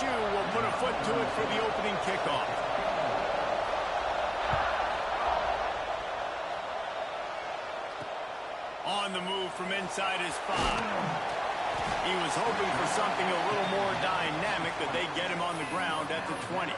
LSU will put a foot to it for the opening kickoff. On the move from inside his 5. He was hoping for something a little more dynamic, but they get him on the ground at the 20.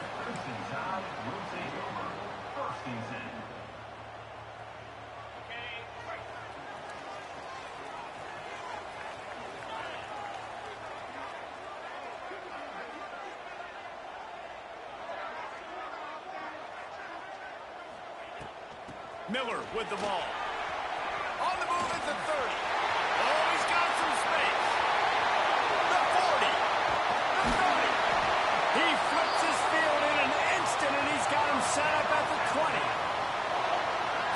Miller with the ball. On the move at the 30. Oh, he's got some space. The 40. The 30. He flips his field in an instant, and he's got him set up at the 20.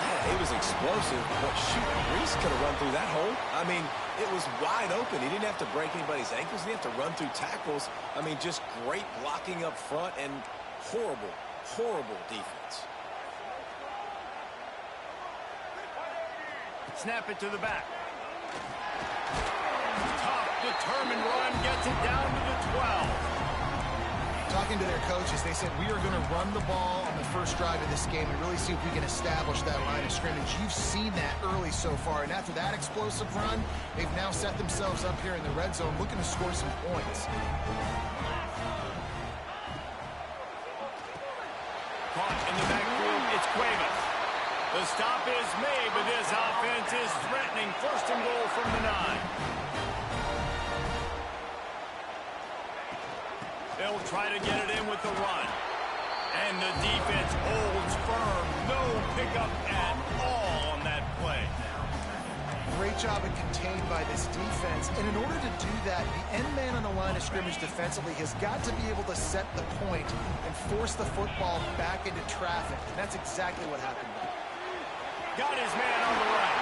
Yeah, he was explosive, but shoot, Reese could have run through that hole. I mean, it was wide open. He didn't have to break anybody's ankles. He didn't have to run through tackles. I mean, just great blocking up front and horrible, horrible defense. Snap it to the back. Tough, determined run gets it down to the 12. Talking to their coaches, they said, we are going to run the ball on the first drive of this game and really see if we can establish that line of scrimmage. You've seen that early so far, and after that explosive run, they've now set themselves up here in the red zone looking to score some points. Caught in the backfield, it's Cuevas. The stop is made, but this offense is threatening. First and goal from the 9. They'll try to get it in with the run. And the defense holds firm. No pickup at all on that play. Great job and contained by this defense. And in order to do that, the end man on the line of scrimmage defensively has got to be able to set the point and force the football back into traffic. And that's exactly what happened. Got his man on the right.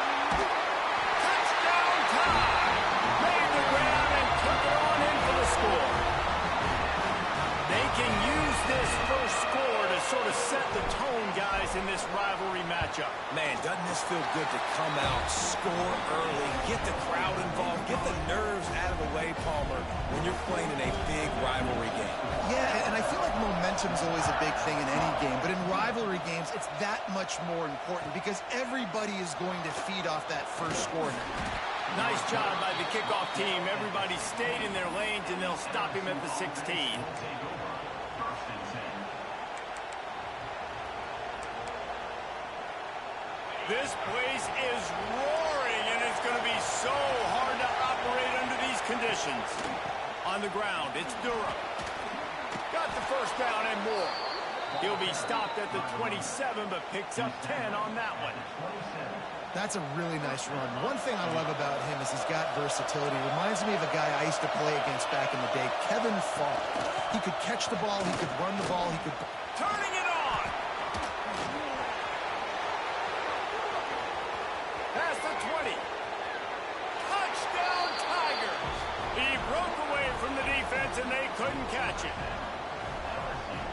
Touchdown time! Made the grab and took it on in for the score. They can use this first score to sort of set the tone, guys, in this rivalry matchup. Man, doesn't this feel good to come out, score early, get the crowd involved, get the nerves out of the way, Palmer, when you're playing in a big rivalry game. Yeah, and I feel like momentum's always a big thing in any game, but in rivalry games, it's that much more important because everybody is going to feed off that first score now. Nice job by the kickoff team. Everybody stayed in their lanes, and they'll stop him at the 16. This place is roaring, and it's going to be so hard to operate under these conditions. On the ground, it's Durham. Got the first down and more. He'll be stopped at the 27, but picks up 10 on that one. That's a really nice run. One thing I love about him is he's got versatility. Reminds me of a guy I used to play against back in the day, Kevin Falk. He could catch the ball, he could run the ball, he could... Turning it on! Past the 20. Touchdown Tigers! He broke away from the defense and they couldn't catch it.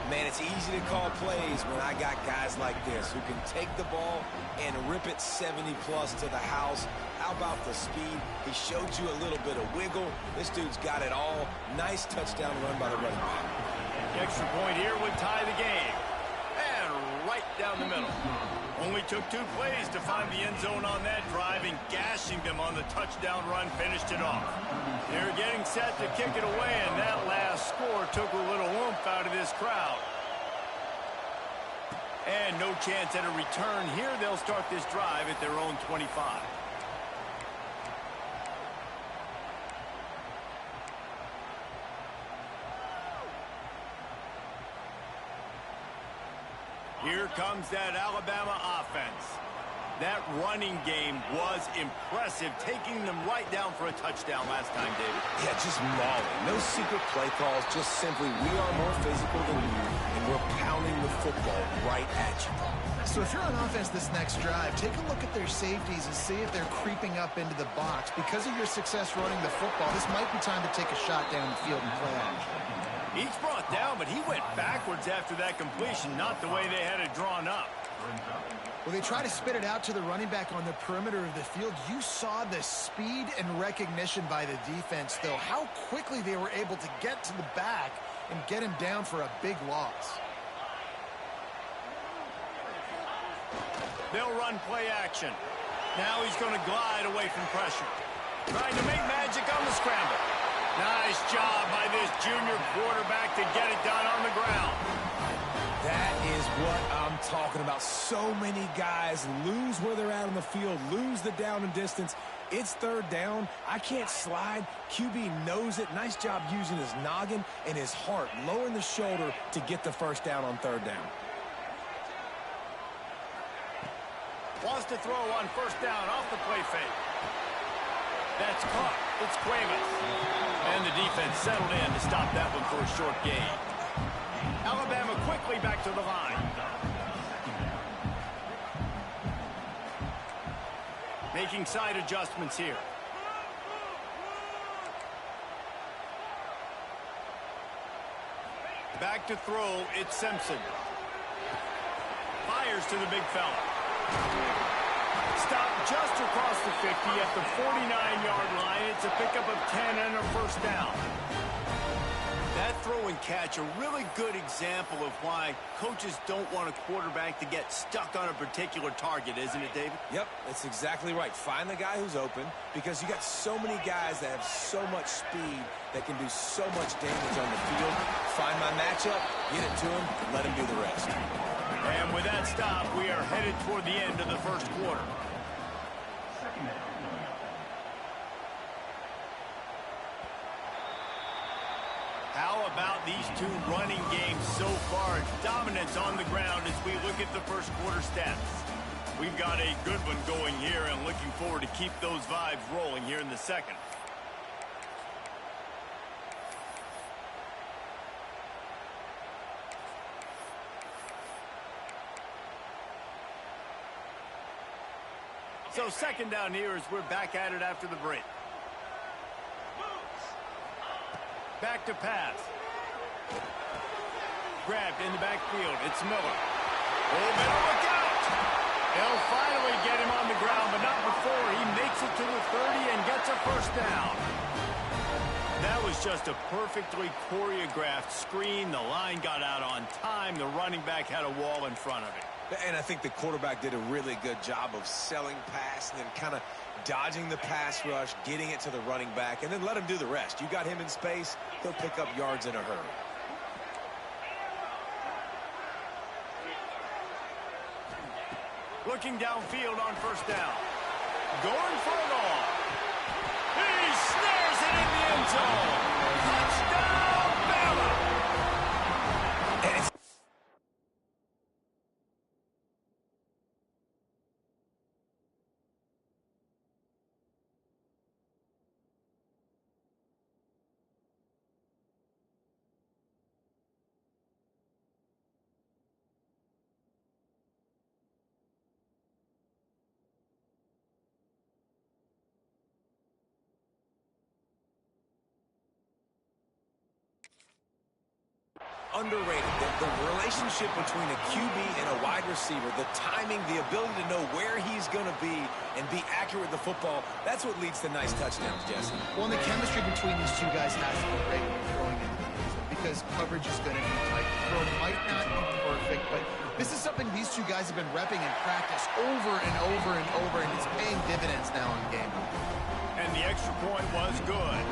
Man, it's easy to call plays when I got guys like this who can take the ball and rip it 70-plus to the house. How about the speed? He showed you a little bit of wiggle. This dude's got it all. Nice touchdown run by the running back. The extra point here would tie the game. And right down the middle. Only took 2 plays to find the end zone on that drive, and gashing them on the touchdown run finished it off. They're getting set to kick it away, and that last score took a little oomph out of this crowd. And no chance at a return here. They'll start this drive at their own 25. Here comes that Alabama offense. That running game was impressive, taking them right down for a touchdown last time, David. Yeah, just mauling. No secret play calls, just simply we are more physical than you, and we're pounding the football right at you. So if you're on offense this next drive, take a look at their safeties and see if they're creeping up into the box. Because of your success running the football, this might be time to take a shot down the field and play action. Each brought brought down, but he went backwards after that completion, not the way they had it drawn up. Well, they try to spit it out to the running back on the perimeter of the field. You saw the speed and recognition by the defense, though, how quickly they were able to get to the back and get him down for a big loss. They'll run play action. Now he's going to glide away from pressure. Trying to make magic on the scramble. Nice job by this junior quarterback to get it done on the ground. That is what I'm talking about. So many guys lose where they're at on the field, lose the down and distance. It's third down. I can't slide. QB knows it. Nice job using his noggin and his heart, lowering the shoulder to get the first down on third down. Wants to throw on first down off the play fake. That's caught. It's Cuevas. And the defense settled in to stop that one for a short gain. Alabama quickly back to the line. Making side adjustments here. Back to throw, it's Simpson. Fires to the big fella. Stopped just across the 50 at the 49-yard line. It's a pickup of 10 and a first down. That throw and catch, a really good example of why coaches don't want a quarterback to get stuck on a particular target, isn't it, David? Yep, that's exactly right. Find the guy who's open, because you got so many guys that have so much speed that can do so much damage on the field. Find my matchup, get it to him, let him do the rest. And with that stop, we are headed toward the end of the first quarter. How about these two running games so far? Dominance on the ground as we look at the first quarter stats. We've got a good one going here and looking forward to keep those vibes rolling here in the second. So second down here as we're back at it after the break. Back to pass. Grabbed in the backfield. It's Miller. Oh, Miller, look out! They'll finally get him on the ground, but not before he makes it to the 30 and gets a first down. That was just a perfectly choreographed screen. The line got out on time. The running back had a wall in front of it. And I think the quarterback did a really good job of selling pass and then kind of dodging the pass rush, getting it to the running back, and then let him do the rest. You got him in space, he'll pick up yards in a hurry. Looking downfield on first down. Going for it all. He snares it in the end zone. Touchdown, Bama! And it's underrated. The relationship between a QB and a wide receiver, the timing, the ability to know where he's going to be and be accurate with the football, that's what leads to nice touchdowns, Jesse. Well, and the chemistry between these two guys has to be great when you're throwing into the end zone because coverage is going to be tight. The throw might not be perfect, but this is something these two guys have been repping in practice over and over and over, and it's paying dividends now in game. And the extra point was good.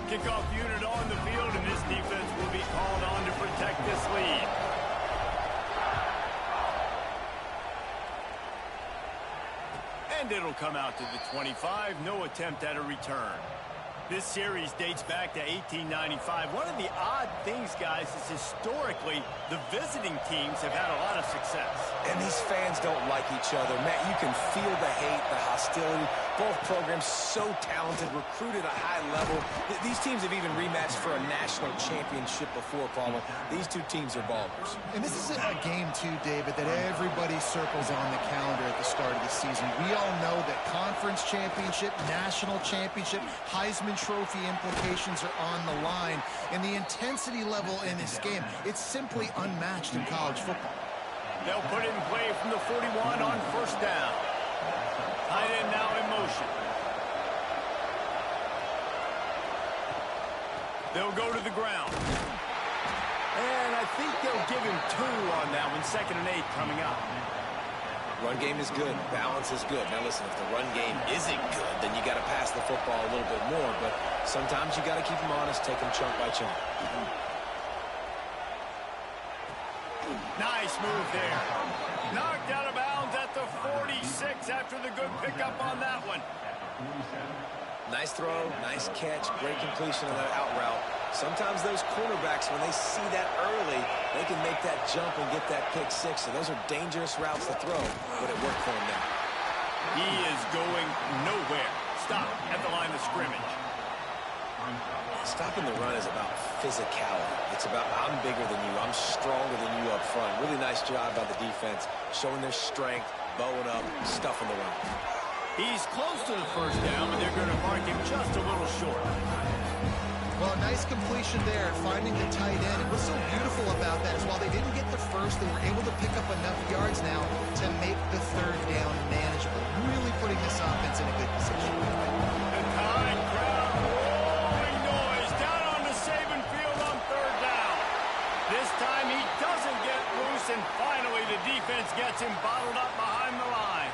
Kickoff unit on the field, and this defense will be called on to protect this lead. And it'll come out to the 25. No attempt at a return. This series dates back to 1895. One of the odd things, guys, is historically the visiting teams have had a lot of success. And these fans don't like each other. Matt, you can feel the hate, the hostility. Both programs so talented, recruited at a high level. These teams have even rematched for a national championship before, Paulo. These two teams are ballers. And this is a game, too, David, that everybody circles on the calendar at the start of the season. We all know that conference championship, national championship, Heisman Trophy implications are on the line. And the intensity level in this game, it's simply unmatched in college football. They'll put it in play from the 41 on first down. Tight end now in motion. They'll go to the ground. And I think they'll give him 2 on that one. 2nd and 8 coming up. Run game is good. Balance is good. Now listen, if the run game isn't good, then you got to pass the football a little bit more. But sometimes you got to keep them honest, take them chunk by chunk. Nice move there. Knocked out of bounds at the 46 after the good pickup on that one. Nice throw, nice catch, great completion on that out route. Sometimes those cornerbacks, when they see that early, they can make that jump and get that pick 6. So those are dangerous routes to throw, but it worked for him now. He is going nowhere. Stop at the line of scrimmage. Stopping the run is about physicality. It's about I'm bigger than you, I'm stronger than you up front. Really nice job by the defense, showing their strength, bowing up, stuffing the run. He's close to the first down, but they're going to mark him just a little short. Well, nice completion there, finding the tight end. And what's so beautiful about that is while they didn't get the first, they were able to pick up enough yards now to make the 3rd down manageable. Really putting this offense in a good position. The Tide crowd roaring noise down on the Saban field on 3rd down. This time he doesn't get loose, and finally the defense gets him bottled up behind the line.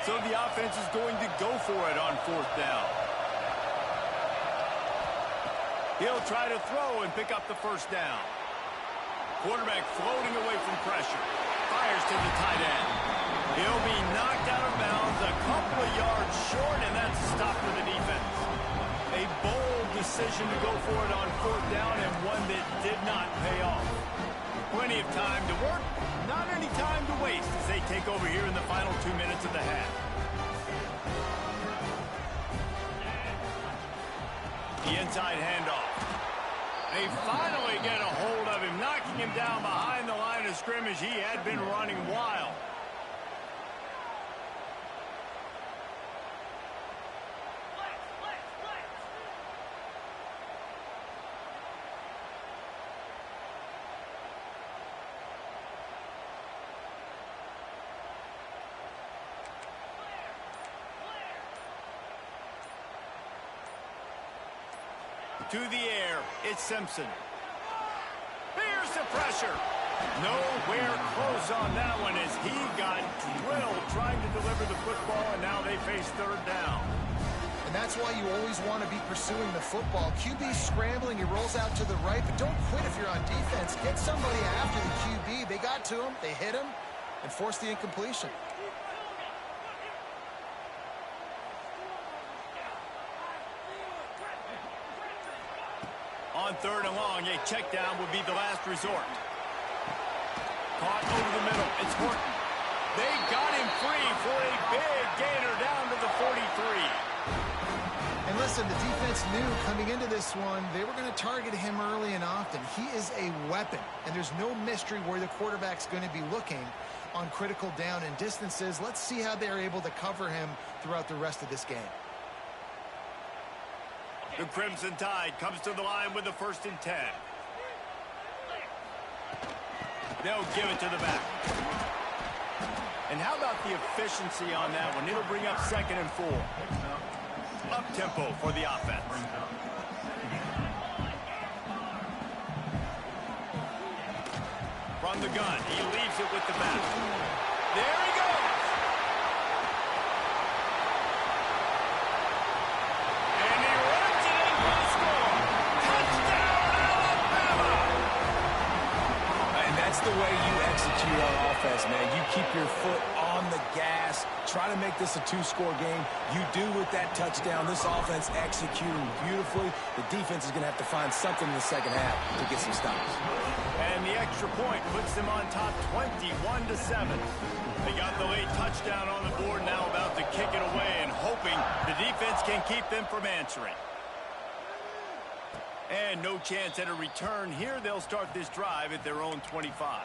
So the offense is going to go for it on 4th down. He'll try to throw and pick up the first down. Quarterback floating away from pressure. Fires to the tight end. He'll be knocked out of bounds a couple of yards short, and that's a stop for the defense. A bold decision to go for it on 4th down, and one that did not pay off. Plenty of time to work, not any time to waste as they take over here in the final 2 minutes of the half. The inside handoff. They finally get a hold of him, knocking him down behind the line of scrimmage. He had been running wild. To the air, it's Simpson. Here's the pressure. Nowhere close on that one as he got drilled trying to deliver the football, and now they face 3rd down. And that's why you always want to be pursuing the football. QB scrambling, he rolls out to the right, but don't quit if you're on defense. Get somebody after the QB. They got to him, they hit him, and forced the incompletion. On 3rd and long, a check down would be the last resort. Caught over the middle. It's Horton. They got him free for a big gainer down to the 43. And listen, the defense knew coming into this one, they were going to target him early and often. He is a weapon, and there's no mystery where the quarterback's going to be looking on critical down and distances. Let's see how they're able to cover him throughout the rest of this game. The Crimson Tide comes to the line with the 1st and 10. They'll give it to the back. And how about the efficiency on that one? It'll bring up 2nd and 4. Up-tempo for the offense. From the gun, he leaves it with the back. There he goes! And he runs it in for the score. Touchdown, Alabama! And that's the way you execute on offense, man. You keep your foot on the gas. Try to make this a 2-score game. You do with that touchdown. This offense executing beautifully. The defense is going to have to find something in the second half to get some stops. And the extra point puts them on top 21-7. They got the late touchdown on the board. defense can keep them from answering. And no chance at a return here. They'll start this drive at their own 25.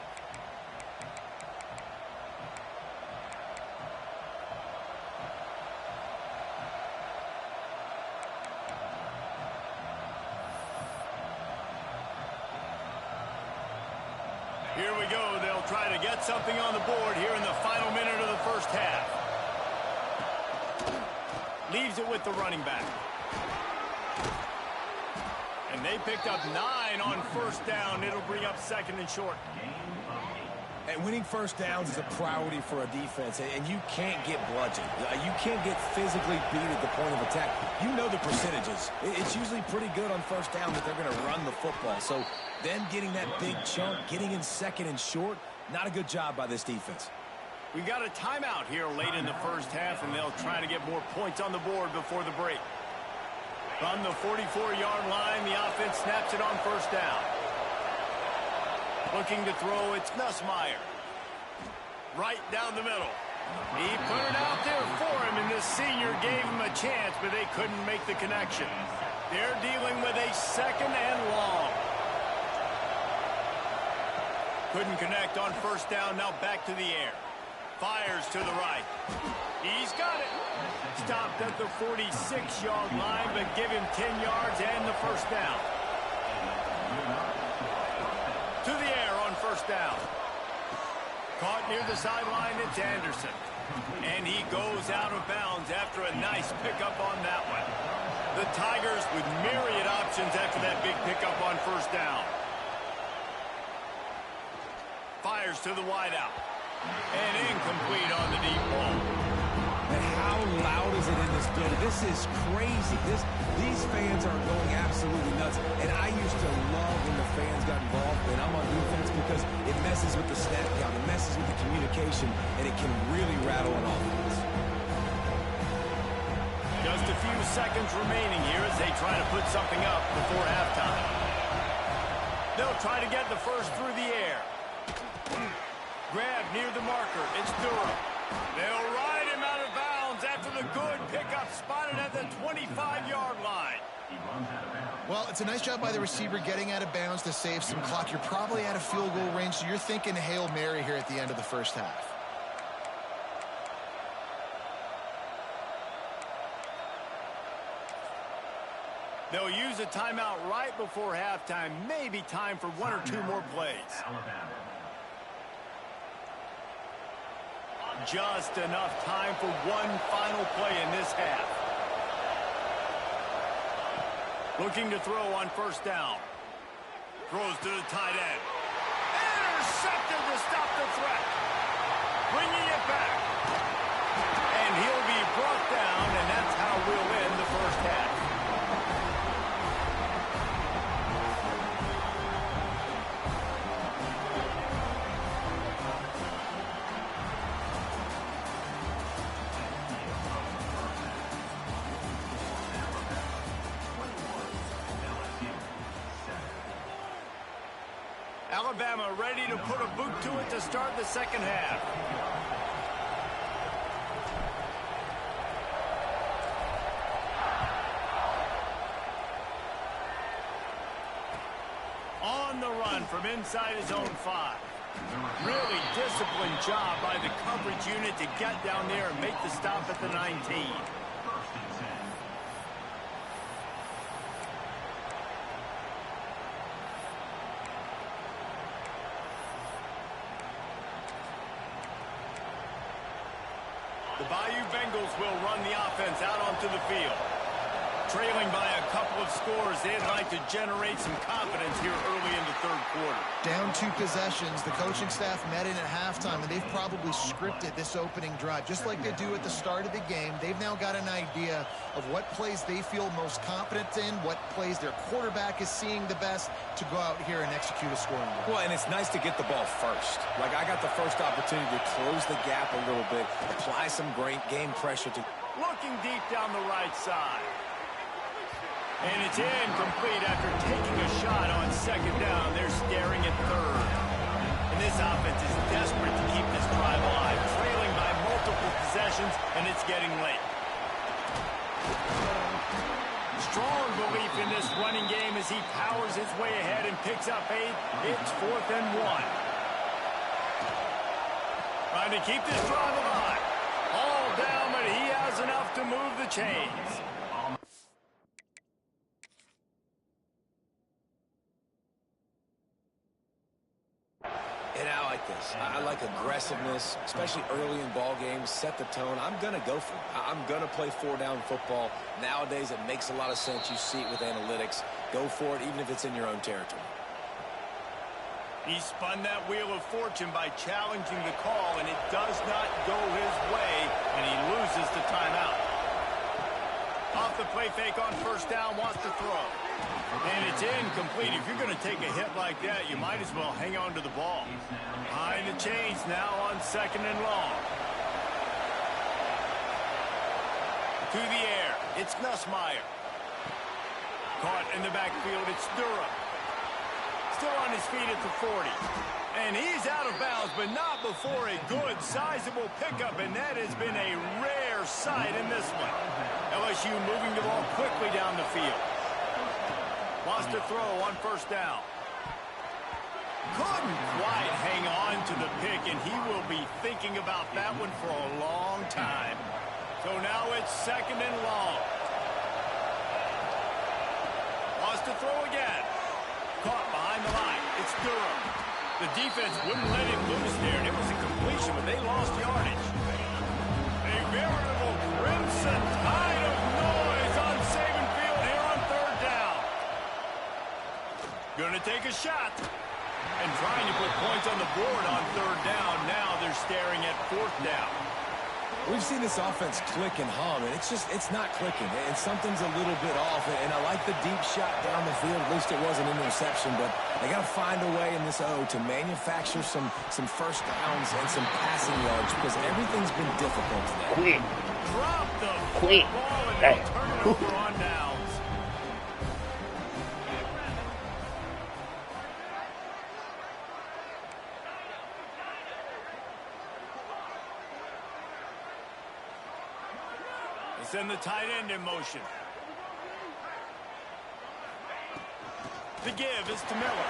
Here we go. They'll try to get something on the board here in the final minute of the first half. Leaves it with the running back. And they picked up 9 on first down. It'll bring up second and short. And winning first downs is a priority for a defense, and you can't get bludgeoned. You can't get physically beat at the point of attack. You know the percentages. It's usually pretty good on first down that they're going to run the football. So then getting that big chunk, getting in second and short, not a good job by this defense. We got a timeout here late in the first half, and they'll try to get more points on the board before the break. From the 44-yard line, the offense snaps it on first down. Looking to throw, it's Nussmeier. Right down the middle. He put it out there for him, and the senior gave him a chance, but they couldn't make the connection. They're dealing with a second and long. Couldn't connect on first down, now back to the air. Fires to the right. He's got it. Stopped at the 46-yard line, but give him 10 yards and the first down. To the air on first down. Caught near the sideline, it's Anderson. And he goes out of bounds after a nice pickup on that one. The Tigers with myriad options after that big pickup on first down. Fires to the wideout. And incomplete on the deep ball. And how loud is it in this building? This is crazy. These fans are going absolutely nuts. And I used to love when the fans got involved, and I'm on defense because it messes with the snap count, it messes with the communication, and it can really rattle an offense. Just a few seconds remaining here as they try to put something up before halftime. They'll try to get the first through the air. Grab near the marker. It's Durham. They'll ride him out of bounds after the good pickup spotted at the 25-yard line. Well, it's a nice job by the receiver getting out of bounds to save some clock. You're probably out of field goal range, so you're thinking Hail Mary here at the end of the first half. They'll use a timeout right before halftime. Maybe time for one or two more plays. Just enough time for one final play in this half. Looking to throw on first down. Throws to the tight end. Intercepted to stop the threat. Bringing it back. And he'll be brought down, and that's how we'll end the first half. Alabama ready to put a boot to it to start the second half. On the run from inside his own 5. Really disciplined job by the coverage unit to get down there and make the stop at the 19. The Bayou Bengals will run the offense out onto the field. Trailing by a couple of scores, they'd like to generate some confidence here early in the third quarter. Down 2 possessions, the coaching staff met in at halftime, and they've probably scripted this opening drive. Just like they do at the start of the game, they've now got an idea of what plays they feel most confident in, what plays their quarterback is seeing the best to go out here and execute a scoring drive. Well, and it's nice to get the ball first. Like, I got the first opportunity to close the gap a little bit, apply some great game pressure to... Looking deep down the right side. And it's incomplete after taking a shot on second down. They're staring at third. And this offense is desperate to keep this drive alive, trailing by multiple possessions, and it's getting late. Strong belief in this running game as he powers his way ahead and picks up 8. It's 4th and 1. Trying to keep this drive alive. All down, but he has enough to move the chains. And I like this. I like aggressiveness, especially early in ball games. Set the tone. I'm going to go for it. I'm going to play 4-down football. Nowadays, it makes a lot of sense. You see it with analytics. Go for it, even if it's in your own territory. He spun that wheel of fortune by challenging the call, and it does not go his way, and he loses the timeout. Off the play fake on 1st down, wants to throw. And it's incomplete. If you're going to take a hit like that, you might as well hang on to the ball. Behind the chains now on 2nd and long. To the air. It's Nussmeier. Caught in the backfield. It's Durham. Still on his feet at the 40. And he's out of bounds, but not before a good, sizable pickup, and that has been a rare sight in this one. LSU moving the ball quickly down the field. Wants to throw on 1st down. Couldn't quite hang on to the pick, and he will be thinking about that one for a long time. So now it's 2nd and long. Wants to throw again. Caught behind the line. It's Durham. The defense wouldn't let him loose there, and it was a completion, but they lost yardage. A veritable crimson tide of noise on Saban Field here on 3rd down. Going to take a shot. And trying to put points on the board on 3rd down. Now they're staring at 4th down. We've seen this offense click and hum, and it's not clicking, and something's a little bit off. And I like the deep shot down the field. At least it wasn't an interception, but they got to find a way in this O to manufacture some 1st downs and some passing yards because everything's been difficult today. Drop the ball and they'll turn it over on downs. Send the tight end in motion. The give is to Miller.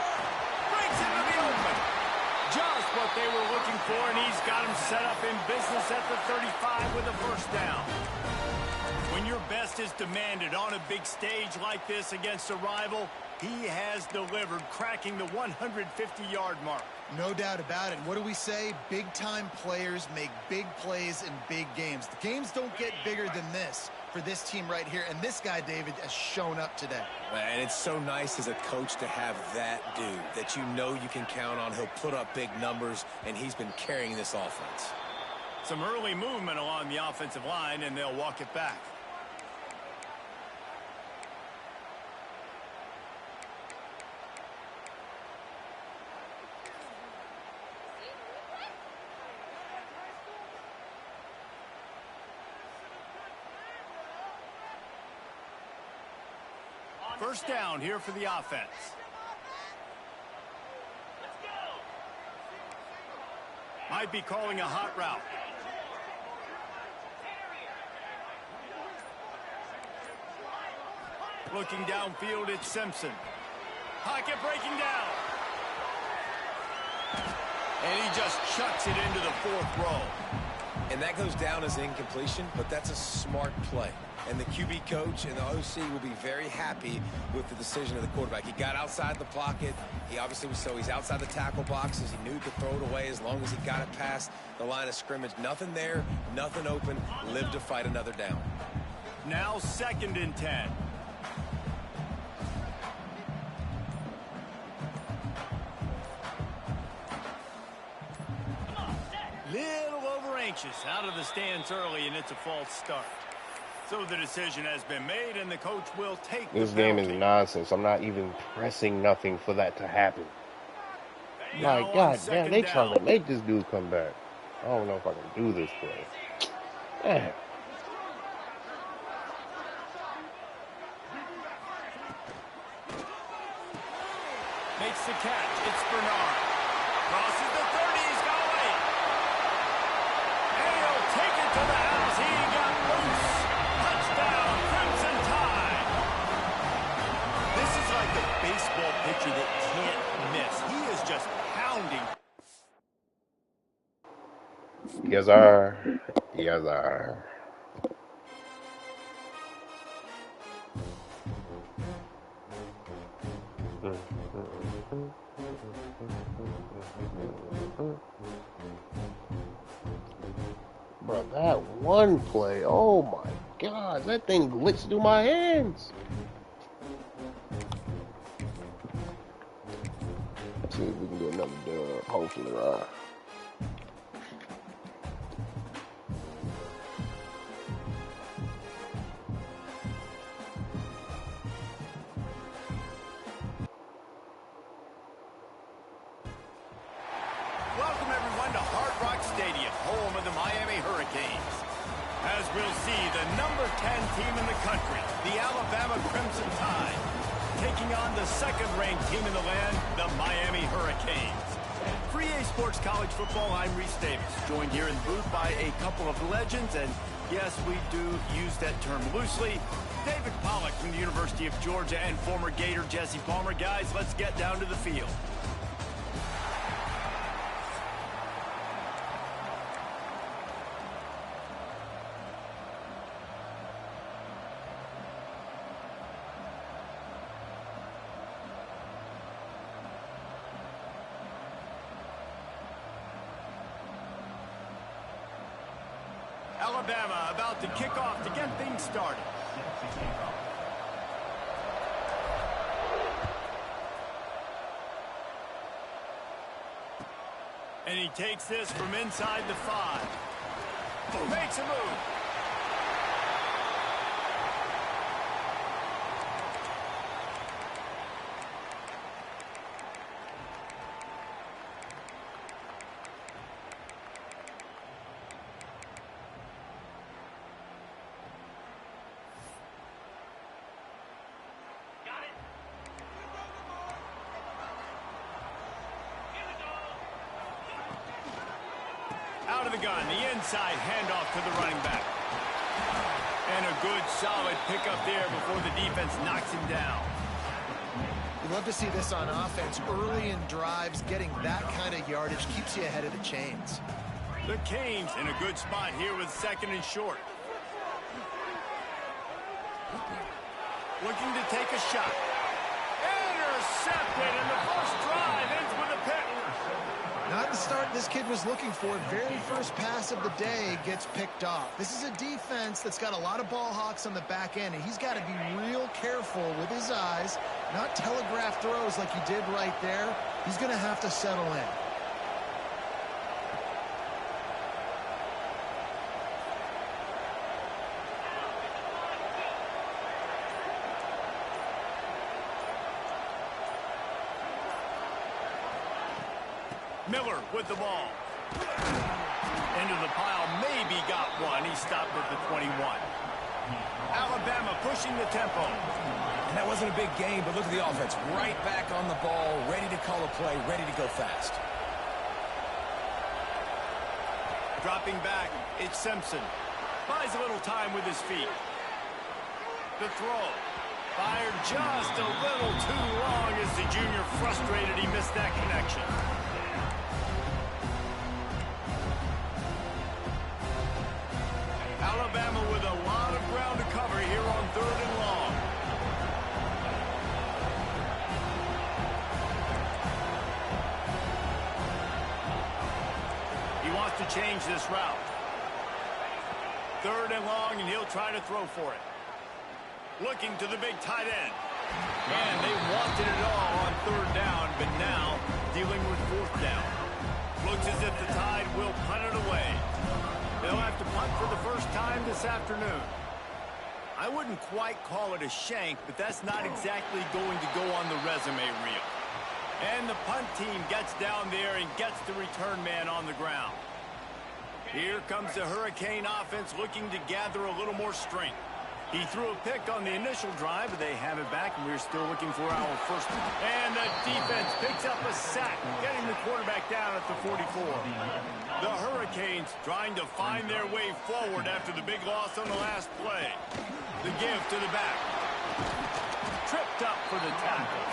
Breaks into the open. Just what they were looking for, and he's got him set up in business at the 35 with a 1st down. When your best is demanded on a big stage like this against a rival, he has delivered, cracking the 150-yard mark. No doubt about it. What do we say? Big-time players make big plays in big games. The games don't get bigger than this for this team right here, and this guy, David, has shown up today. And it's so nice as a coach to have that dude that you know you can count on. He'll put up big numbers, and he's been carrying this offense. Some early movement along the offensive line, and they'll walk it back. First down here for the offense. Might be calling a hot route. Looking downfield, it's Simpson. Pocket breaking down. And he just chucks it into the 4th row. And that goes down as an incompletion, but that's a smart play. And the QB coach and the OC will be very happy with the decision of the quarterback. He got outside the pocket. He obviously was he's outside the tackle boxes. He knew he could throw it away as long as he got it past the line of scrimmage. Nothing there, nothing open. Lived to fight another down. Now 2nd and 10. Little over anxious out of the stands early, and it's a false start. So the decision has been made, and the coach will take this game is nonsense. I'm not even pressing nothing for that to happen. My God, damn, they trying to make this dude come back. I don't know if I can do this play. Man. Makes the catch. It's Bernard. Crosses the 30. He's got away. And he'll take it to the house. He got loose. Touchdown, Yes, sir. Yes, sir. Bro, that one play, oh my God, that thing glitched through my hands. Let's see if we can do another dub, hopefully, right? Welcome, everyone, to Hard Rock Stadium, home of the Miami Hurricanes. As we'll see, the number 10 team in the country, the Alabama Crimson Tide, taking on the second-ranked team in the land, the Miami Hurricanes. For EA Sports College Football, I'm Reese Davis, joined here in the booth by a couple of legends, and yes, we do use that term loosely. David Pollack from the University of Georgia and former Gator Jesse Palmer. Guys, let's get down to the field. Alabama about to kick off to get things started. And he takes this from inside the 5. Makes a move. Out of the gun, the inside handoff to the running back. And a good, solid pickup there before the defense knocks him down. You love to see this on offense. Early in drives, getting that kind of yardage keeps you ahead of the chains. The Canes in a good spot here with second and short. Looking to take a shot. Intercepted, and the first drive ends with a pick. Not the start this kid was looking for. Very first pass of the day gets picked off. This is a defense that's got a lot of ball hawks on the back end, and he's got to be real careful with his eyes, not telegraph throws like he did right there. He's going to have to settle in. Miller with the ball. Into the pile, maybe got one. He stopped at the 21. Alabama pushing the tempo. And that wasn't a big game, but look at the offense. Right back on the ball, ready to call a play, ready to go fast. Dropping back, it's Simpson. Buys a little time with his feet. The throw. Fired just a little too long as the junior frustrated he missed that connection. Alabama with a lot of ground to cover here on 3rd and long. He wants to change this route. 3rd and long, and he'll try to throw for it. Looking to the big tight end. And they wanted it all on 3rd down, but now dealing with 4th down. Looks as if the Tide will punt it away. They'll have to punt for the first time this afternoon. I wouldn't quite call it a shank, but that's not exactly going to go on the resume reel. And the punt team gets down there and gets the return man on the ground. Here comes the Hurricane offense looking to gather a little more strength. He threw a pick on the initial drive, but they have it back, and we're still looking for our first. And the defense picks up a sack, getting the quarterback down at the 44. The Hurricanes trying to find their way forward after the big loss on the last play. The give to the back. Tripped up for the tackle.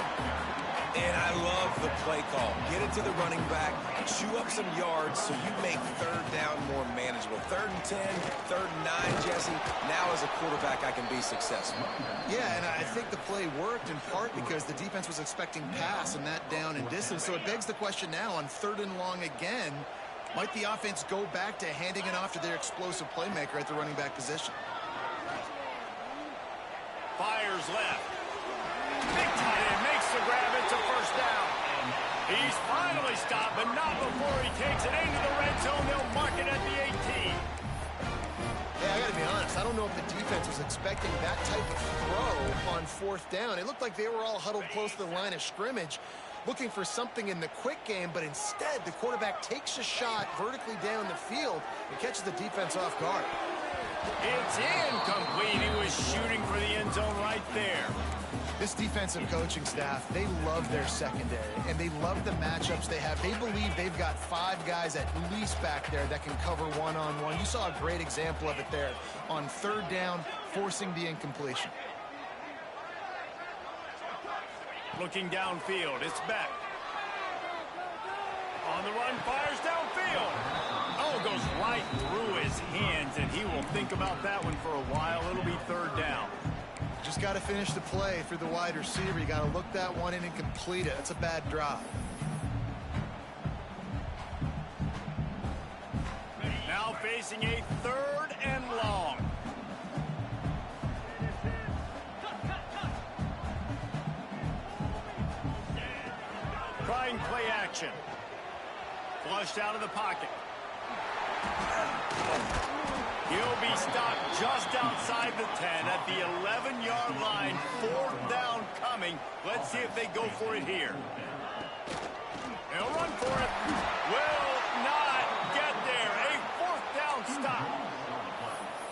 And I love the play call. Get it to the running back, chew up some yards so you make third down more manageable. 3rd and 10, 3rd and 9, Jesse. Now as a quarterback, I can be successful. Yeah, and I think the play worked in part because the defense was expecting pass and that down and distance. So it begs the question now on 3rd and long again, might the offense go back to handing it off to their explosive playmaker at the running back position? Fires left. Big tight end makes the grab. It's a first down. He's finally stopped, but not before he takes it into the red zone. They'll mark it at the 18. Yeah, I got to be honest. I don't know if the defense was expecting that type of throw on 4th down. It looked like they were all huddled close to the line of scrimmage, looking for something in the quick game, but instead the quarterback takes a shot vertically down the field and catches the defense off guard. It's incomplete. He was shooting for the end zone right there. This defensive coaching staff, they love their secondary, and they love the matchups they have. They believe they've got 5 guys at least back there that can cover one-on-one. You saw a great example of it there on 3rd down, forcing the incompletion. Looking downfield, it's Beck. On the run, fires downfield. Oh, goes right through his hands, and he will think about that one for a while. It'll be 3rd down. Just got to finish the play through the wide receiver. You got to look that one in and complete it. That's a bad drop. Now facing a 3rd and long. Trying play action. Flushed out of the pocket. He'll be stopped just outside the 10 at the 11-yard line. 4th down coming. Let's see if they go for it here. They'll run for it. Will not get there. A 4th down stop.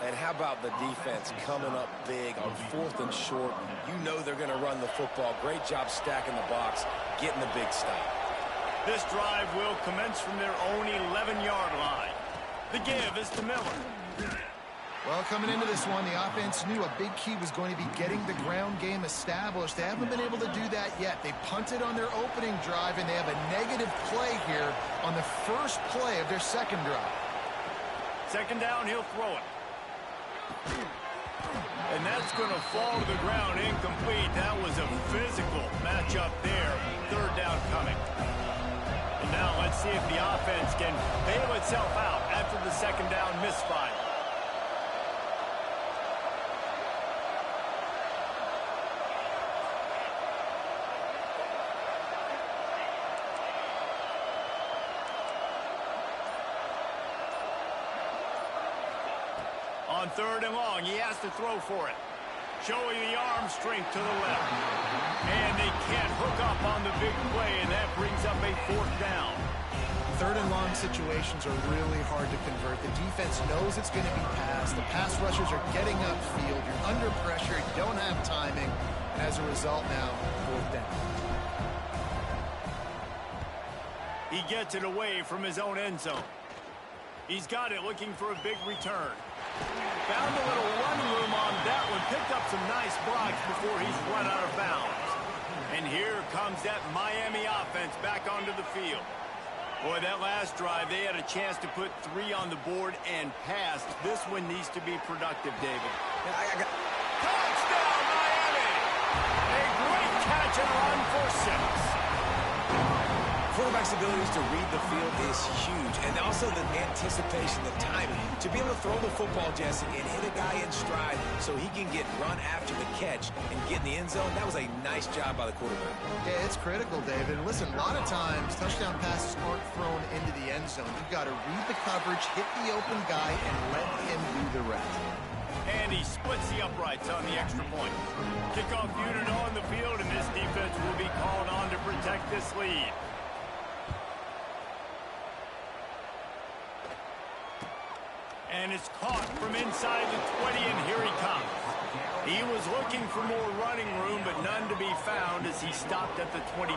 And how about the defense coming up big on 4th and short? You know they're going to run the football. Great job stacking the box, getting the big stop. This drive will commence from their own 11-yard line. The give is to Miller. Well, coming into this one, the offense knew a big key was going to be getting the ground game established. They haven't been able to do that yet. They punted on their opening drive, and they have a negative play here on the first play of their 2nd drive. 2nd down, he'll throw it. And that's going to fall to the ground incomplete. That was a physical matchup there. 3rd down coming. And now let's see if the offense can bail itself out after the 2nd down misfire. On 3rd and long, he has to throw for it. Showing the arm strength to the left. And they can't hook up on the big play, and that brings up a 4th down. 3rd and long situations are really hard to convert. The defense knows it's going to be passed. The pass rushers are getting upfield. You're under pressure. You don't have timing. And as a result now, 4th down. He gets it away from his own end zone. He's got it, looking for a big return. Found a little running room on that one. Picked up some nice blocks before he's run out of bounds. And here comes that Miami offense back onto the field. Boy, that last drive, they had a chance to put 3 on the board and passed. This one needs to be productive, David. Touchdown, Miami! A great catch and run for 6. Quarterback's abilities to read the field is huge, and also the anticipation, the timing. To be able to throw the football, Jesse, and hit a guy in stride so he can get run after the catch and get in the end zone, that was a nice job by the quarterback. Yeah, it's critical, David. And listen, a lot of times, touchdown passes aren't thrown into the end zone. You've got to read the coverage, hit the open guy, and let him do the rest. And he splits the uprights on the extra point. Kickoff unit on the field, and this defense will be called on to protect this lead. And it's caught from inside the 20, and here he comes. He was looking for more running room, but none to be found as he stopped at the 23.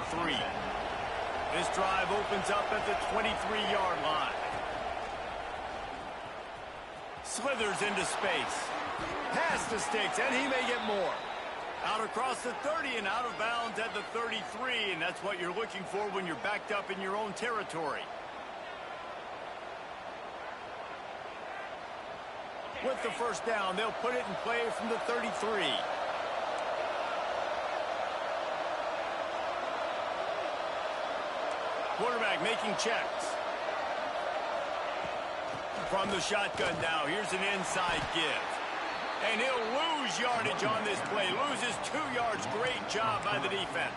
This drive opens up at the 23-yard line. Slithers into space. Pass to Sticks, and he may get more. Out across the 30 and out of bounds at the 33, and that's what you're looking for when you're backed up in your own territory. With the first down, they'll put it in play from the 33. Quarterback making checks. From the shotgun now, here's an inside give. And he'll lose yardage on this play. Loses 2 yards. Great job by the defense.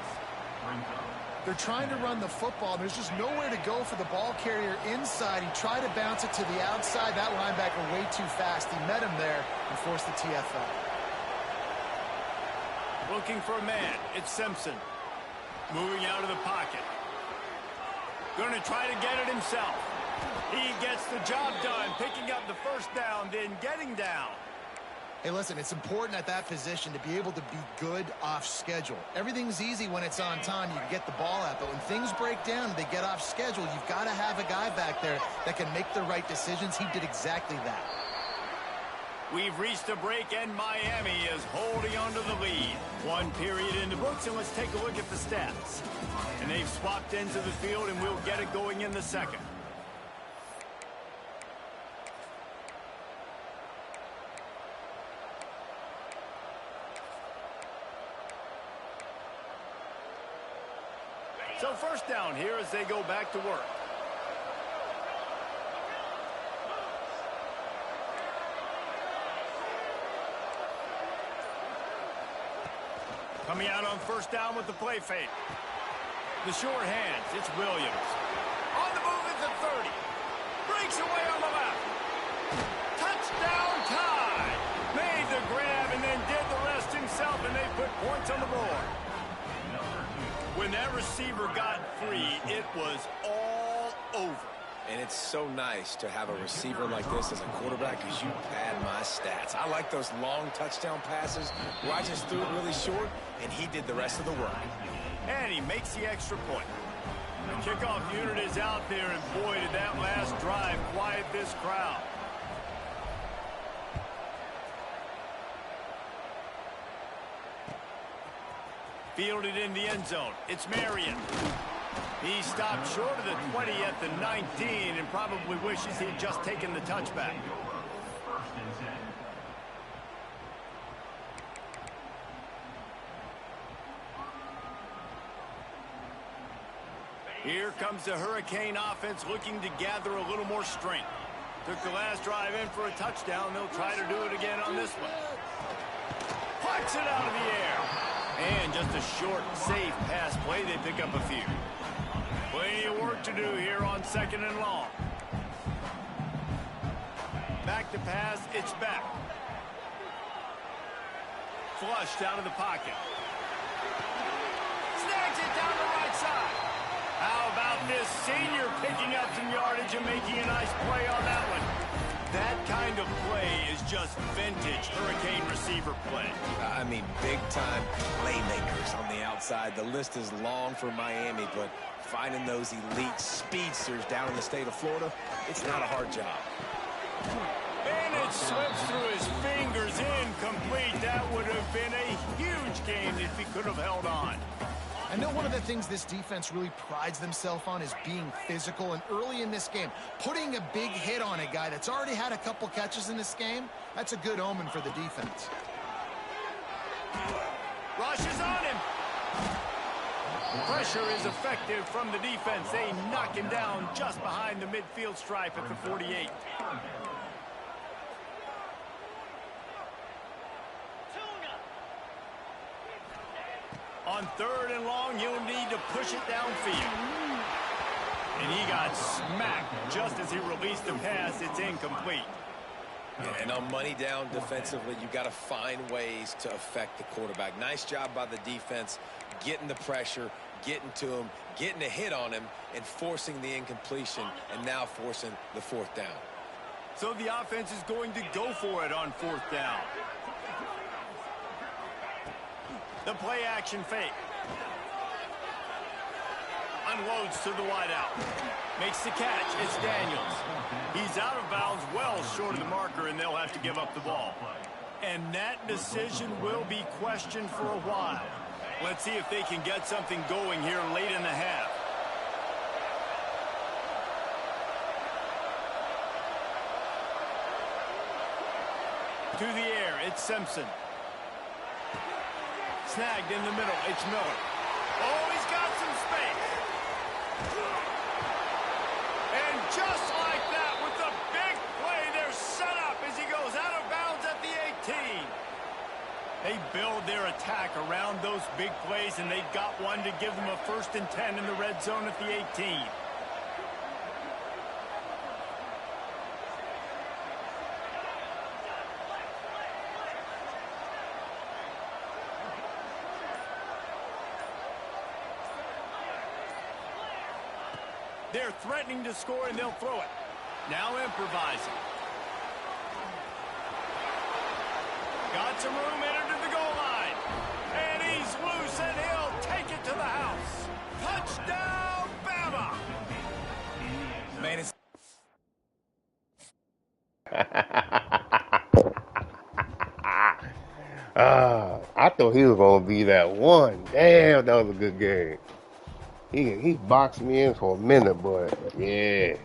They're trying to run the football. There's just nowhere to go for the ball carrier inside. He tried to bounce it to the outside. That linebacker way too fast. He met him there and forced the TFL. Looking for a man. It's Simpson. Moving out of the pocket. Going to try to get it himself. He gets the job done, picking up the first down, then getting down. Hey, listen, it's important at that position to be able to be good off schedule. Everything's easy when it's on time. You can get the ball out, but when things break down and they get off schedule, you've got to have a guy back there that can make the right decisions. He did exactly that. We've reached a break, and Miami is holding on to the lead. 1 period in the books, and let's take a look at the stats. And they've swapped ends of the field, and we'll get it going in the second. So first down here as they go back to work. Coming out on first down with the play fake. The short hands, it's Williams. On the move at the 30. Breaks away on the left. Touchdown tie. Made the grab and then did the rest himself, and they put points on the board. When that receiver got free, it was all over. And it's so nice to have a receiver like this as a quarterback because you pad my stats. I like those long touchdown passes where I just threw it really short, and he did the rest of the work. And he makes the extra point. The kickoff unit is out there, and boy, did that last drive quiet this crowd. Fielded in the end zone. It's Marion. He stopped short of the 20 at the 19 and probably wishes he'd just taken the touchback. Here comes the Hurricane offense looking to gather a little more strength. Took the last drive in for a touchdown. They'll try to do it again on this one. Plucks it out of the air. And just a short, safe pass play. They pick up a few. Plenty of work to do here on second and long. Back to pass. It's back. Flushed out of the pocket. Snags it down the right side. How about this senior picking up some yardage and making a nice play on that one? That kind of play is just vintage Hurricane receiver play. I mean, big-time playmakers on the outside. The list is long for Miami, but finding those elite speedsters down in the state of Florida, it's not a hard job. And it slips through his fingers, incomplete. That would have been a huge game if he could have held on. I know one of the things this defense really prides themselves on is being physical, and early in this game, putting a big hit on a guy that's already had a couple catches in this game, that's a good omen for the defense. Rushes on him. Pressure is effective from the defense. They knock him down just behind the midfield stripe at the 48. On third and long, you'll need to push it downfield. And he got smacked just as he released the pass. It's incomplete. And on money down defensively, you've got to find ways to affect the quarterback. Nice job by the defense, getting the pressure, getting to him, getting a hit on him, and forcing the incompletion, and now forcing the fourth down. So the offense is going to go for it on fourth down. The play action fake. Unloads to the wideout. Makes the catch. It's Daniels. He's out of bounds well short of the marker, and they'll have to give up the ball. And that decision will be questioned for a while. Let's see if they can get something going here late in the half. To the air, it's Simpson. Snagged in the middle, it's Miller. Oh, he's got some space. And just like that, with the big play, they're set up as he goes out of bounds at the 18. They build their attack around those big plays, and they've got one to give them a 1st and 10 in the red zone at the 18. They're threatening to score, and they'll throw it. Now improvising. Got some room, entered to the goal line. And he's loose, and he'll take it to the house. Touchdown, Bama! Man, it's... I thought he was going to be that one. Damn, that was a good game. He boxed me in for a minute, but yeah.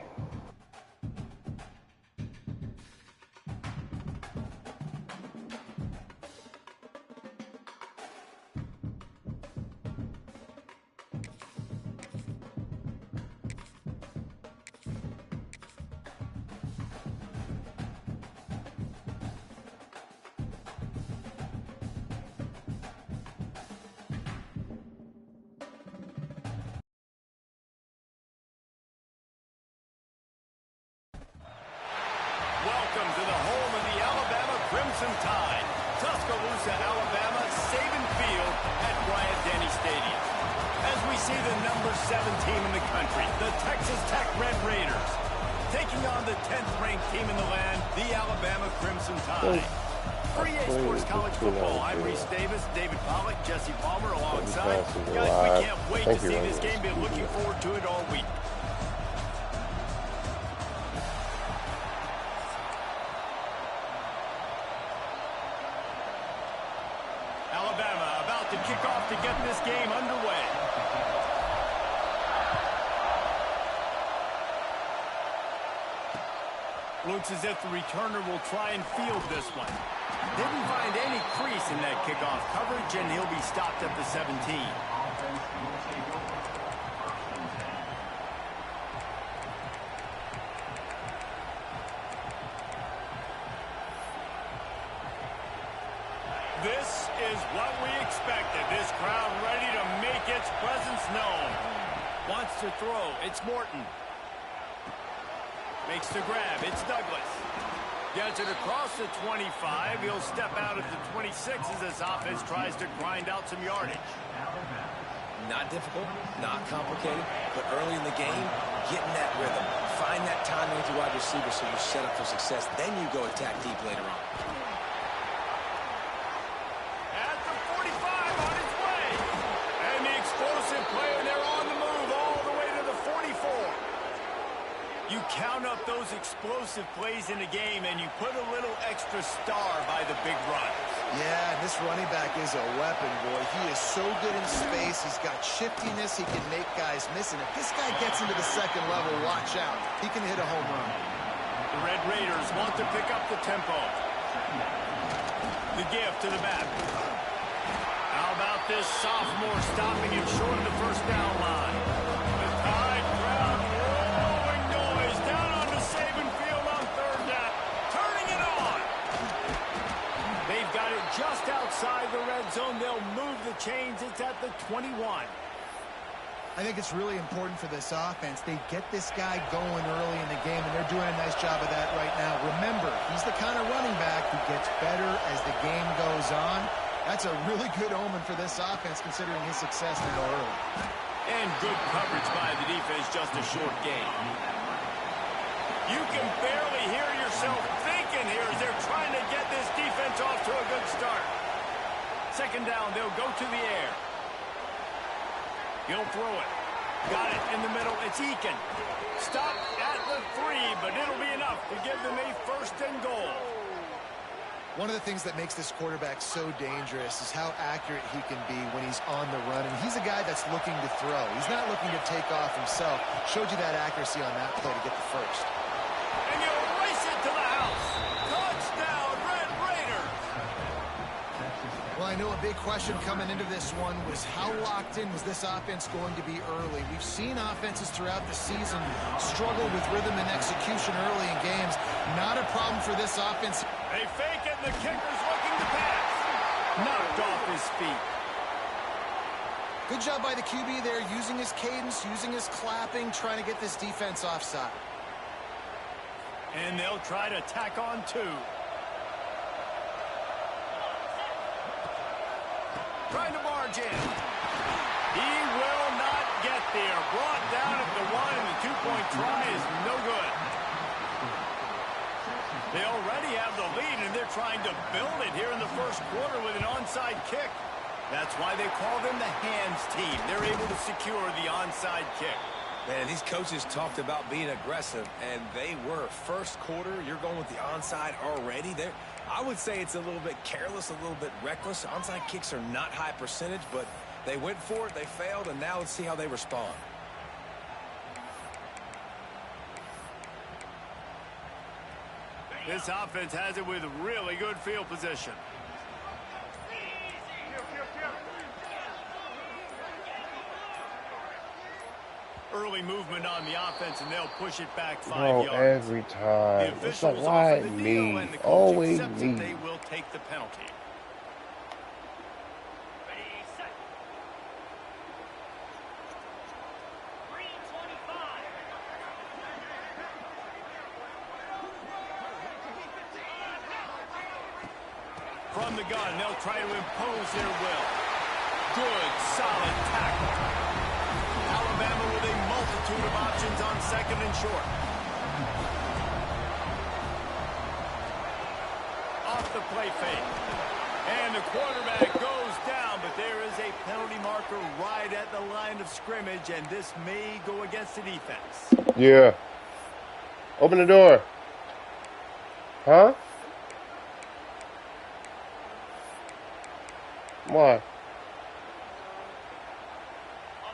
Welcome to the home of the Alabama Crimson Tide. Tuscaloosa, Alabama, Saban Field at Bryant-Denny Stadium. As we see the number 7 team in the country, the Texas Tech Red Raiders, taking on the 10th-ranked team in the land, the Alabama Crimson Tide. For EA Sports College Football, I'm Reese Davis, David Pollack, Jesse Palmer alongside. Guys, we can't wait to see this game. Been looking forward to it all week. Alabama about to kick off to get this game underway. Looks as if the returner will try and field this one. Didn't find any crease in that kickoff coverage, and he'll be stopped at the 17. This is what we expected. This crowd ready to make its presence known. Wants to throw. It's Morton. Makes the grab. It's Douglas. Gets it across the 25. He'll step out at the 26 as this offense tries to grind out some yardage. Not difficult, not complicated, but early in the game, getting that rhythm. Find that timing with your wide receiver so you're set up for success. Then you go attack deep later on. At the 45 on its way. And the explosive player, they're on the move all the way to the 44. You count up those explosive plays in a game, and you put a little extra star by the big runs. Yeah, this running back is a weapon, boy. He is so good in space. He's got shiftiness. He can make guys miss. And if this guy gets into the second level, watch out. He can hit a home run. The Red Raiders want to pick up the tempo. The give to the back. How about this sophomore stopping him short of the first down line? The Tide crowd rolling noise down onto Saban Field on 3rd down. Turning it on. They've got it just outside the red zone. They'll move the chains. It's at the 21. I think it's really important for this offense. They get this guy going early in the game, and they're doing a nice job of that right now. Remember, he's the kind of running back who gets better as the game goes on. That's a really good omen for this offense, considering his success now early. And good coverage by the defense, just a short gain. You can barely hear yourself thinking here as they're trying to get this defense off to a good start. 2nd down, they'll go to the air. He'll throw it. Got it in the middle. It's Eakin. Stopped at the 3, but it'll be enough to give them a 1st and goal. One of the things that makes this quarterback so dangerous is how accurate he can be when he's on the run. And he's a guy that's looking to throw. He's not looking to take off himself. Showed you that accuracy on that play to get the first. And you race it to the house. Touchdown, Red Raiders. Well, I know a big question coming into this one was how locked in was this offense going to be early. We've seen offenses throughout the season struggle with rhythm and execution early in games. Not a problem for this offense. They fake it, and the kicker's looking to pass. Knocked off his feet. Good job by the QB there, using his cadence, using his clapping, trying to get this defense offside. And they'll try to tack on 2. Trying to march in. He will not get there. Brought down at the 1, and the 2-point try is no good. They already have the lead, and they're trying to build it here in the first quarter with an onside kick. That's why they call them the hands team. They're able to secure the onside kick. Man, these coaches talked about being aggressive, and they were. First quarter, you're going with the onside already. I would say it's a little bit careless, a little bit reckless. Onside kicks are not high percentage, but they went for it, they failed, and now let's see how they respond. This offense has it with really good field position. Early movement on the offense, and they'll push it back 5 yards. Every time. It's like, why me? Always me. They will take the penalty. From the gun, they'll try to impose their will. Good, solid tackle. Alabama with a multitude of options on 2nd and short. Off the play fake. And the quarterback goes down, but there is a penalty marker right at the line of scrimmage, and this may go against the defense. Yeah. Open the door. Huh? Why?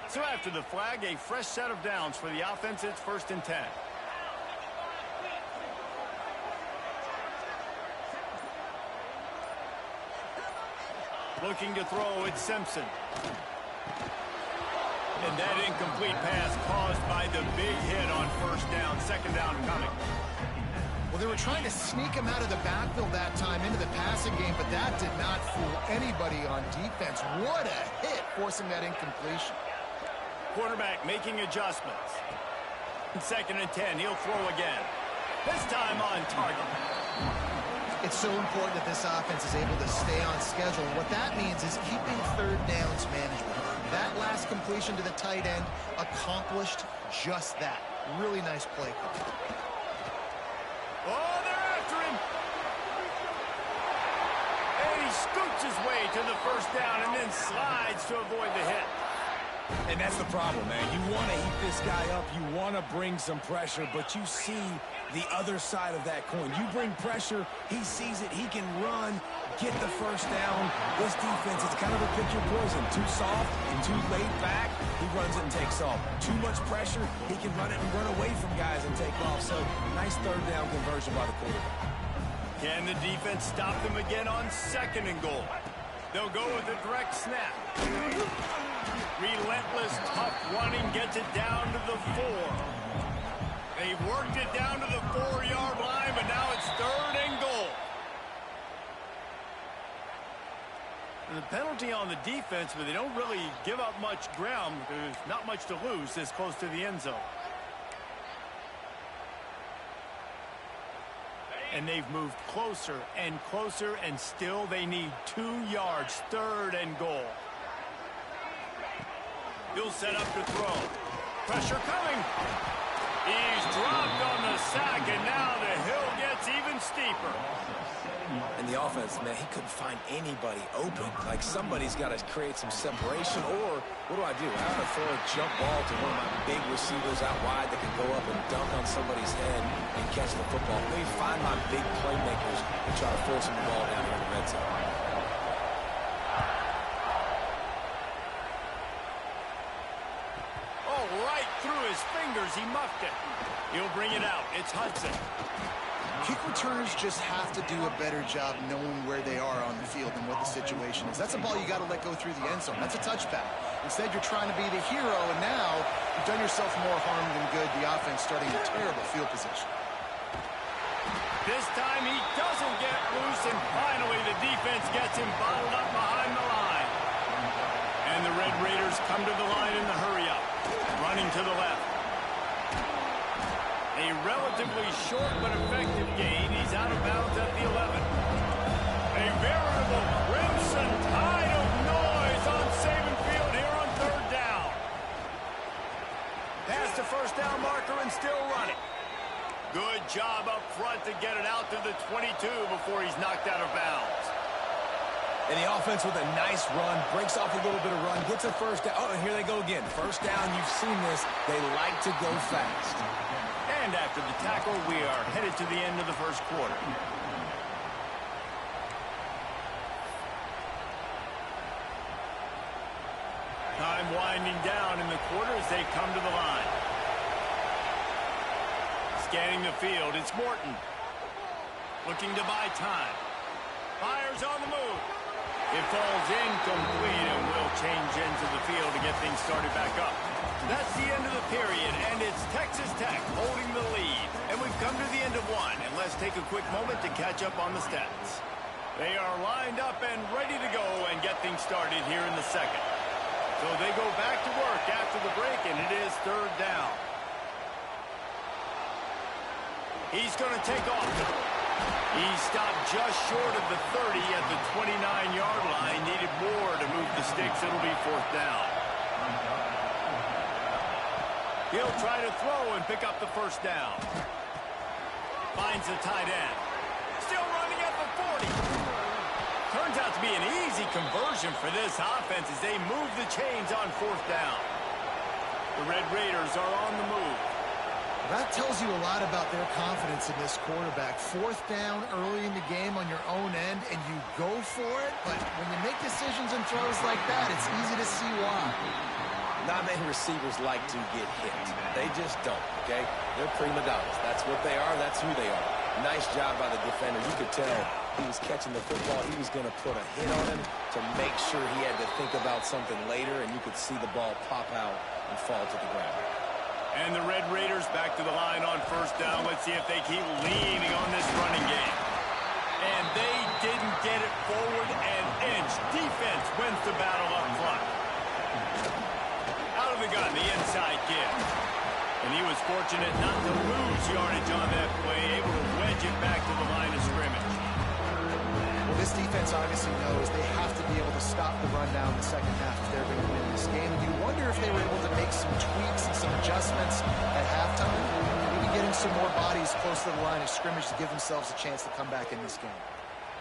So after the flag, a fresh set of downs for the offense. It's 1st and 10. Looking to throw, it's Simpson. And that incomplete pass caused by the big hit on 1st down. 2nd down coming. Well, they were trying to sneak him out of the backfield that time into the passing game, but that did not fool anybody on defense. What a hit, forcing that incompletion. Quarterback making adjustments. 2nd and 10, he'll throw again. This time on target. It's so important that this offense is able to stay on schedule. And what that means is keeping 3rd downs manageable. That last completion to the tight end accomplished just that. Really nice play call. Oh, they're after him. And he scoots his way to the 1st down and then slides to avoid the hit. And that's the problem, man. You want to heat this guy up. You want to bring some pressure, but you see the other side of that coin. You bring pressure, he sees it, he can run, get the 1st down. This defense, it's kind of a pick your poison. Too soft and too laid back, he runs it and takes off. Too much pressure, he can run it and run away from guys and take off. So, nice 3rd down conversion by the quarterback. Can the defense stop them again on 2nd and goal? They'll go with a direct snap. Relentless, tough running gets it down to the 4. They've worked it down to the 4-yard line, but now it's 3rd and goal. And the penalty on the defense, but they don't really give up much ground. There's not much to lose this close to the end zone. And they've moved closer and closer, and still they need 2 yards. 3rd and goal. He'll set up to throw. Pressure coming. He's dropped on the sack, and now the hill gets gets even steeper. And the offense, man, he couldn't find anybody open. Like, somebody's got to create some separation, or what do? I have to throw a jump ball to one of my big receivers out wide that can go up and dunk on somebody's head and catch the football. Maybe find my big playmakers and try to force them the ball down here in the red zone. Oh, right through his fingers, he muffed it. He'll bring it out. It's Hudson. Kick returners just have to do a better job knowing where they are on the field and what the situation is. That's a ball you got to let go through the end zone. That's a touchback. Instead, you're trying to be the hero, and now you've done yourself more harm than good. The offense starting in terrible field position. This time he doesn't get loose, and finally the defense gets him bottled up behind the line. And the Red Raiders come to the line in the hurry-up, running to the left. A relatively short but effective gain. He's out of bounds at the 11. A veritable crimson tide of noise on Saban Field here on third down. Past the first down marker and still running. Good job up front to get it out to the 22 before he's knocked out of bounds. And the offense with a nice run, breaks off a little bit of run, gets a first down. Oh, and here they go again. First down, you've seen this. They like to go fast. And after the tackle, we are headed to the end of the first quarter. Time winding down in the quarter as they come to the line. Scanning the field, it's Morton. Looking to buy time. Fires on the move. It falls incomplete and will change into the field to get things started back up. That's the end of the period, and it's Texas Tech holding the lead. And we've come to the end of one, and let's take a quick moment to catch up on the stats. They are lined up and ready to go and get things started here in the second. So they go back to work after the break, and it is third down. He's going to take off. He stopped just short of the 30 at the 29-yard line. Needed more to move the sticks. It'll be fourth down. He'll try to throw and pick up the first down. Finds the tight end. Still running at the 40. Turns out to be an easy conversion for this offense as they move the chains on fourth down. The Red Raiders are on the move. That tells you a lot about their confidence in this quarterback. Fourth down early in the game on your own end, and you go for it, but when you make decisions and throws like that, it's easy to see why. Not many receivers like to get hit. They just don't, okay? They're prima donnas. That's what they are. That's who they are. Nice job by the defender. You could tell he was catching the football. He was going to put a hit on him to make sure he had to think about something later, and you could see the ball pop out and fall to the ground. And the Red Raiders back to the line on first down. Let's see if they keep leaning on this running game. And they didn't get it forward an inch. Defense wins the battle up front. Out of the gun, the inside kid. And he was fortunate not to lose yardage on that play, able to wedge it back to the line of scrimmage. Well, this defense obviously knows they have to be able to stop the run down the second half if they're going to win this game. And you wonder if they were able to make some tweaks and some adjustments at halftime, maybe getting some more bodies close to the line of scrimmage to give themselves a chance to come back in this game.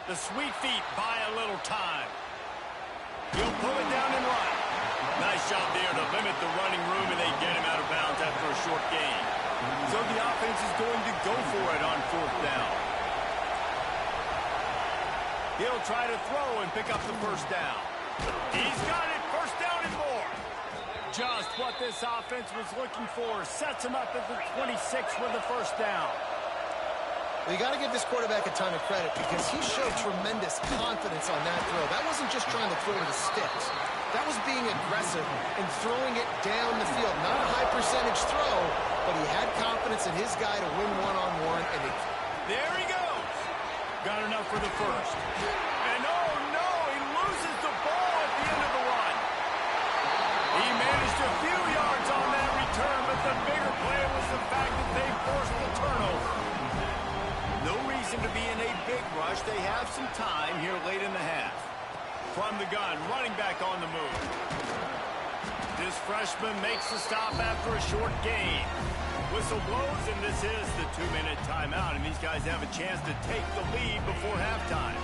The sweet feet buy a little time. He'll pull it down and run. Nice job there to limit the running room, and they get him out of bounds after a short gain. So the offense is going to go for it on fourth down. He'll try to throw and pick up the first down. He's got it. First down and more. Just what this offense was looking for. Sets him up at the 26 with the first down. Well, you got to give this quarterback a ton of credit because he showed tremendous confidence on that throw. That wasn't just trying to throw to the sticks. That was being aggressive and throwing it down the field. Not a high percentage throw, but he had confidence in his guy to win one-on-one. And there he goes. Got enough for the first. And oh no, he loses the ball at the end of the run. He managed a few yards on that return, but the bigger play was the fact that they forced the turnover. No reason to be in a big rush. They have some time here late in the half. From the gun, running back on the move. This freshman makes the stop after a short gain. Whistle blows, and this is the 2-minute timeout, and these guys have a chance to take the lead before halftime.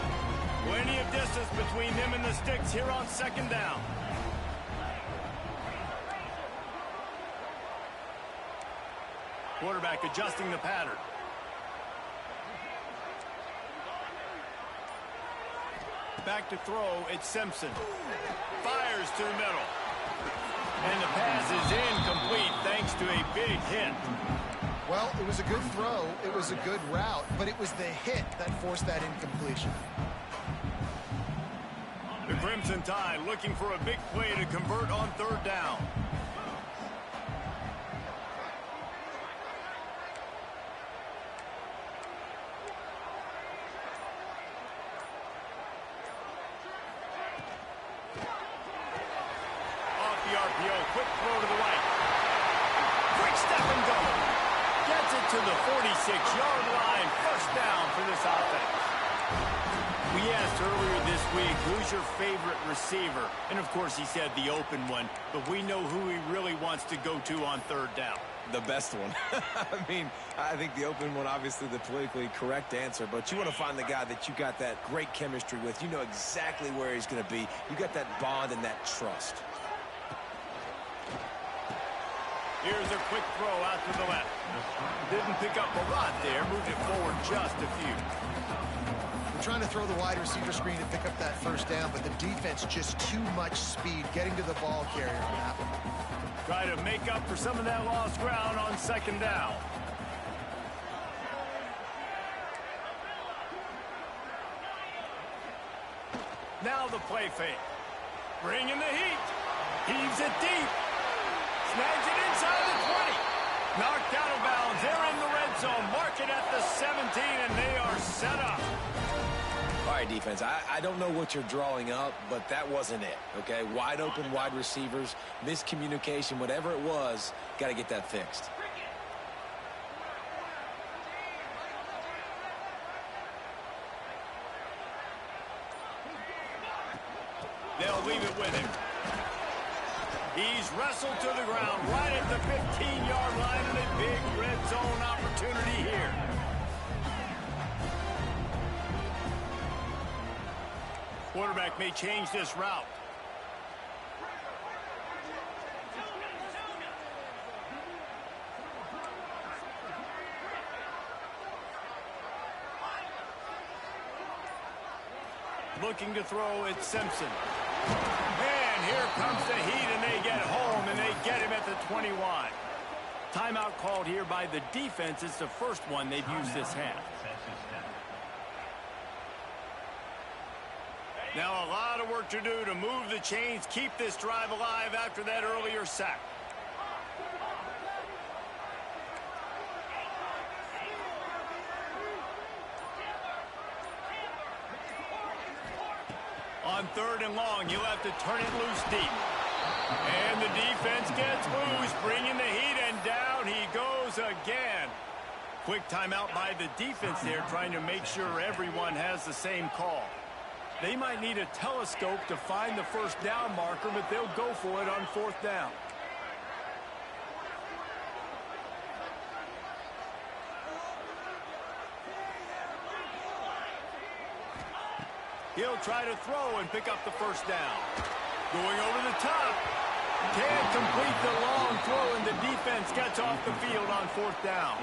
Plenty of distance between them and the sticks here on second down. Quarterback adjusting the pattern. Back to throw, it's Simpson. Fires to the middle. And the pass is incomplete thanks to a big hit. Well, it was a good throw, it was a good route, but it was the hit that forced that incompletion. The Crimson Tide looking for a big play to convert on third down. Quick throw to the right. Quick step and go. Gets it to the 46-yard line. First down for this offense. We asked earlier this week, who's your favorite receiver? And, of course, he said the open one. But we know who he really wants to go to on third down. The best one. I mean, I think the open one, obviously the politically correct answer, but you want to find the guy that you got that great chemistry with. You know exactly where he's going to be. You got that bond and that trust. Here's a quick throw out to the left. Didn't pick up a lot there. Moved it forward just a few. We're trying to throw the wide receiver screen to pick up that first down, but the defense just too much speed getting to the ball carrier on that one. Try to make up for some of that lost ground on second down. Now the play fake. Bringing the heat. Heaves it deep. Snags it inside the 20. Knocked out of bounds. They're in the red zone. Mark it at the 17, and they are set up. All right, defense, I don't know what you're drawing up, but that wasn't it, okay? Wide open wide receivers, miscommunication, whatever it was, got to get that fixed. They'll leave it with him. He's wrestled to the ground right at the 15-yard line, and a big red zone opportunity here. Quarterback may change this route. Looking to throw, it's Simpson. And here comes the heat, and they get home, and they get him at the 21. Timeout called here by the defense. It's the first one they've used this half. Now a lot of work to do to move the chains, keep this drive alive after that earlier sack. On third and long, you'll have to turn it loose deep. And the defense gets loose, bringing the heat, and down he goes again. Quick timeout by the defense there, trying to make sure everyone has the same call. They might need a telescope to find the first down marker, but they'll go for it on fourth down. He'll try to throw and pick up the first down. Going over the top. Can't complete the long throw, and the defense gets off the field on fourth down.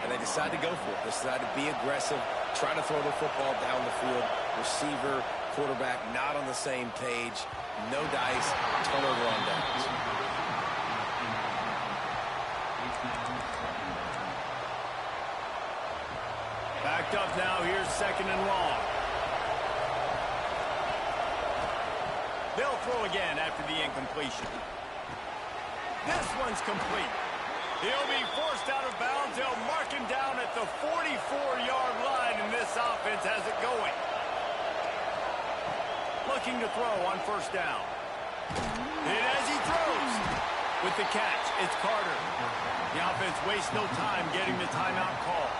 And they decide to go for it. They decide to be aggressive, try to throw the football down the field. Receiver, quarterback not on the same page. No dice, turnover on downs. Backed up now, here's second and long. They'll throw again after the incompletion. This one's complete. He'll be forced out of bounds. They'll mark him down at the 44-yard line, and this offense has it going. Looking to throw on first down. And as he throws, with the catch, it's Carter. The offense wastes no time getting the timeout call.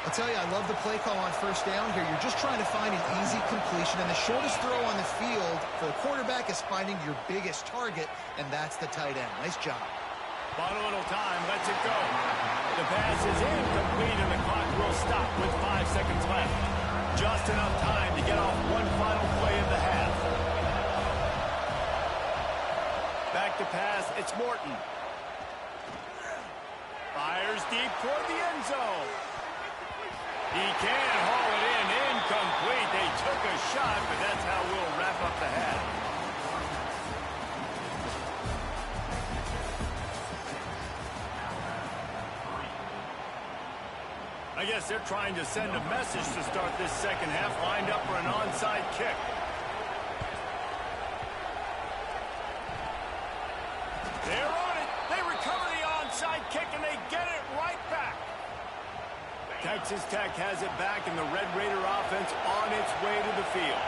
I'll tell you, I love the play call on first down here. You're just trying to find an easy completion, and the shortest throw on the field for a quarterback is finding your biggest target, and that's the tight end. Nice job. Bought a little time, lets it go. The pass is incomplete, and the clock will stop with 5 seconds left. Just enough time to get off one final play of the half. Back to pass, it's Morton. Fires deep toward the end zone. He can haul it in, incomplete. They took a shot, but that's how we'll wrap up the half. I guess they're trying to send a message to start this second half, lined up for an onside kick. They're on it. They recover the onside kick, and they get it right back. Texas Tech has it back, and the Red Raider offense on its way to the field.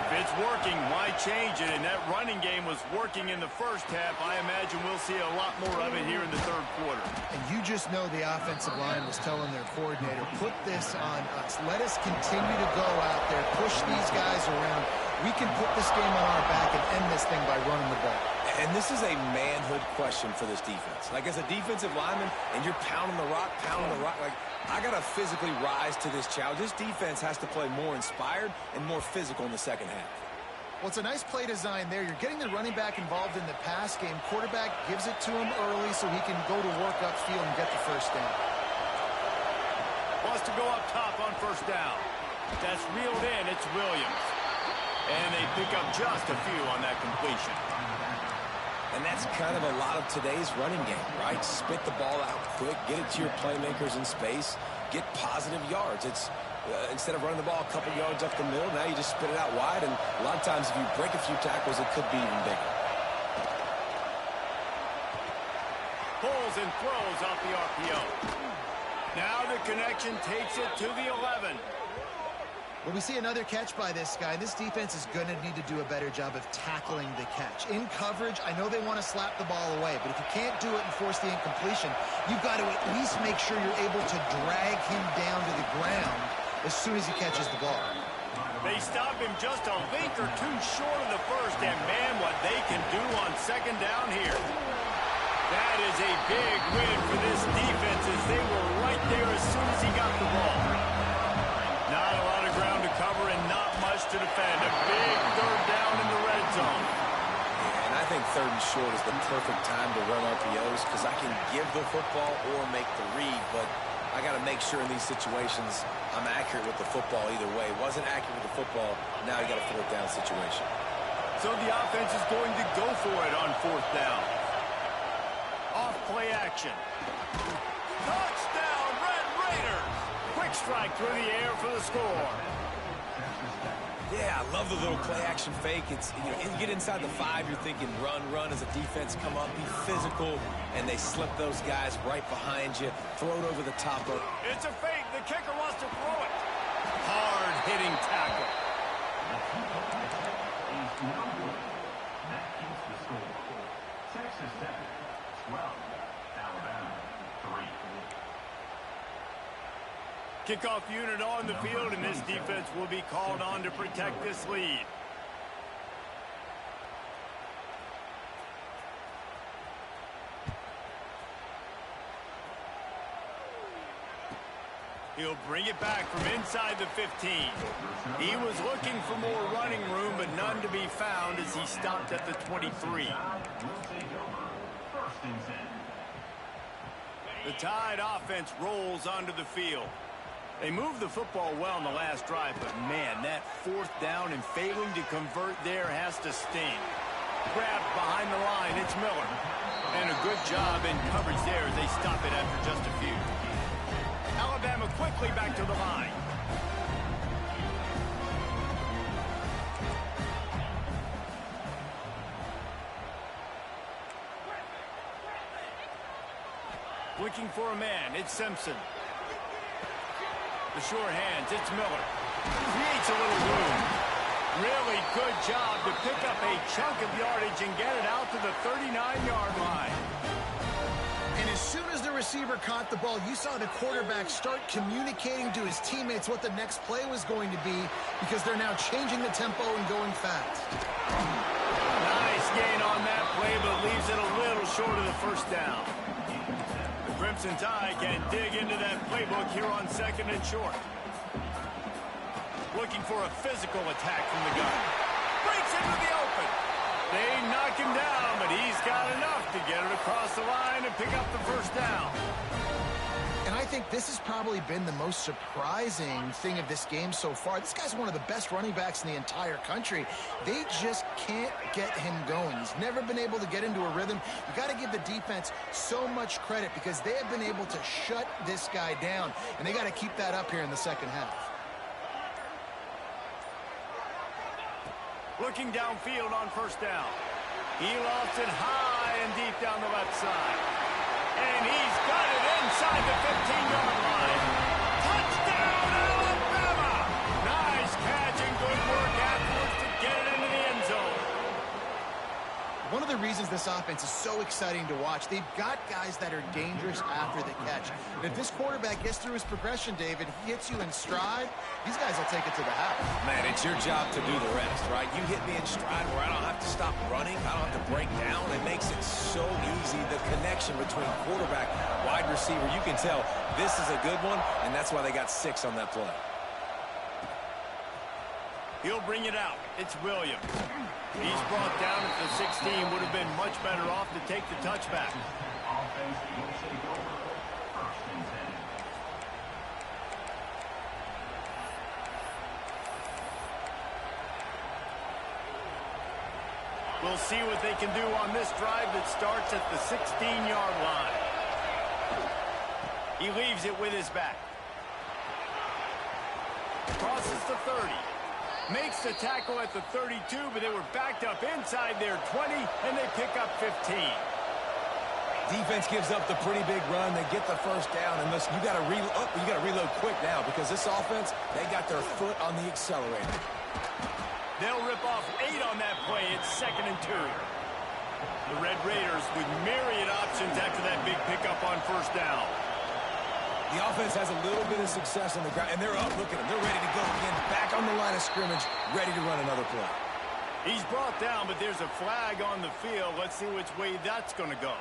If it's working, why change it? And that running game was working in the first half. I imagine we'll see a lot more of it here in the third quarter. And you just know the offensive line was telling their coordinator, put this on us. Let us continue to go out there, push these guys around. We can put this game on our back and end this thing by running the ball. And this is a manhood question for this defense. Like, as a defensive lineman, and you're pounding the rock, like, I got to physically rise to this challenge. This defense has to play more inspired and more physical in the second half. Well, it's a nice play design there. You're getting the running back involved in the pass game. Quarterback gives it to him early so he can go to work upfield and get the first down. Wants to go up top on first down. That's reeled in. It's Williams. And they pick up just a few on that completion. And that's kind of a lot of today's running game, right? Spit the ball out quick, get it to your playmakers in space, get positive yards. It's instead of running the ball a couple yards up the middle, now you just spit it out wide, and a lot of times if you break a few tackles, it could be even bigger. Pulls and throws off the RPO. Now the connection takes it to the 11. Well, we see another catch by this guy. This defense is going to need to do a better job of tackling the catch. In coverage, I know they want to slap the ball away, but if you can't do it and force the incompletion, you've got to at least make sure you're able to drag him down to the ground as soon as he catches the ball. They stop him just a link or two short of the first, and man, what they can do on second down here. That is a big win for this defense as they were right there as soon as he got the ball. Not a lot of ground to cover and not much to defend. A big third down in the red zone. Yeah, and I think third and short is the perfect time to run RPOs because I can give the football or make the read, but I got to make sure in these situations I'm accurate with the football either way. Wasn't accurate with the football, now you got a fourth down situation. So the offense is going to go for it on fourth down. Off play action. Touchdown, Red Raiders! Quick strike through the air for the score. Yeah, I love the little play action fake. It's, you know, you get inside the 5, you're thinking run as a defense, come up, be physical, and they slip those guys right behind you, throw it over the top of. It's a fake. The kicker wants to throw it. Hard hitting tackle. Texas Tech 12, Alabama 3. Kickoff unit on the field, and this defense will be called on to protect this lead. He'll bring it back from inside the 15. He was looking for more running room, but none to be found as he stopped at the 23. The Tide offense rolls onto the field. They moved the football well in the last drive, but man, that fourth down and failing to convert there has to sting. Grabbed behind the line, it's Miller. And a good job in coverage there as they stop it after just a few. Alabama quickly back to the line. Looking for a man, it's Simpson. The sure hands, it's Miller. Creates a little room. Really good job to pick up a chunk of yardage and get it out to the 39-yard line. And as soon as the receiver caught the ball, you saw the quarterback start communicating to his teammates what the next play was going to be because they're now changing the tempo and going fast. Nice gain on that play, but leaves it a little short of the first down. The Crimson Tide can dig into that playbook here on 2nd and short. Looking for a physical attack from the gun. Breaks into the open. They knock him down, but he's got enough to get it across the line and pick up the first down. And I think this has probably been the most surprising thing of this game so far. This guy's one of the best running backs in the entire country. They just can't get him going. He's never been able to get into a rhythm. You got to give the defense so much credit because they have been able to shut this guy down, and they got to keep that up here in the second half. Looking downfield on first down. He lofts it high and deep down the left side. And he's got it inside the 15-yard line. Touchdown, Alabama! Nice catch and good work afterwards to get it into the end zone. One of the reasons this offense is so exciting to watch, they've got guys that are dangerous after the catch. And if this quarterback gets through his progression, David, he hits you in stride, these guys will take it to the house. Man, it's your job to do the rest, right? You hit me in stride where I don't have to stop running. I don't have to break down. It makes it so easy, the connection between quarterback, wide receiver. You can tell this is a good one, and that's why they got 6 on that play. He'll bring it out. It's Williams. He's brought down at the 16. Would have been much better off to take the touchback. Offense will take over. 1st and 10. We'll see what they can do on this drive that starts at the 16-yard line. He leaves it with his back. Crosses the 30. Makes the tackle at the 32, but they were backed up inside their 20, and they pick up 15. Defense gives up the pretty big run. They get the first down, and listen, you got to reload quick now because this offense, they got their foot on the accelerator. They'll rip off 8 on that play. It's 2nd and 2. The Red Raiders with myriad options after that big pickup on first down. The offense has a little bit of success on the ground, and they're up. Look at them. They're ready to go again. Back on the line of scrimmage, ready to run another play. He's brought down, but there's a flag on the field. Let's see which way that's going to go.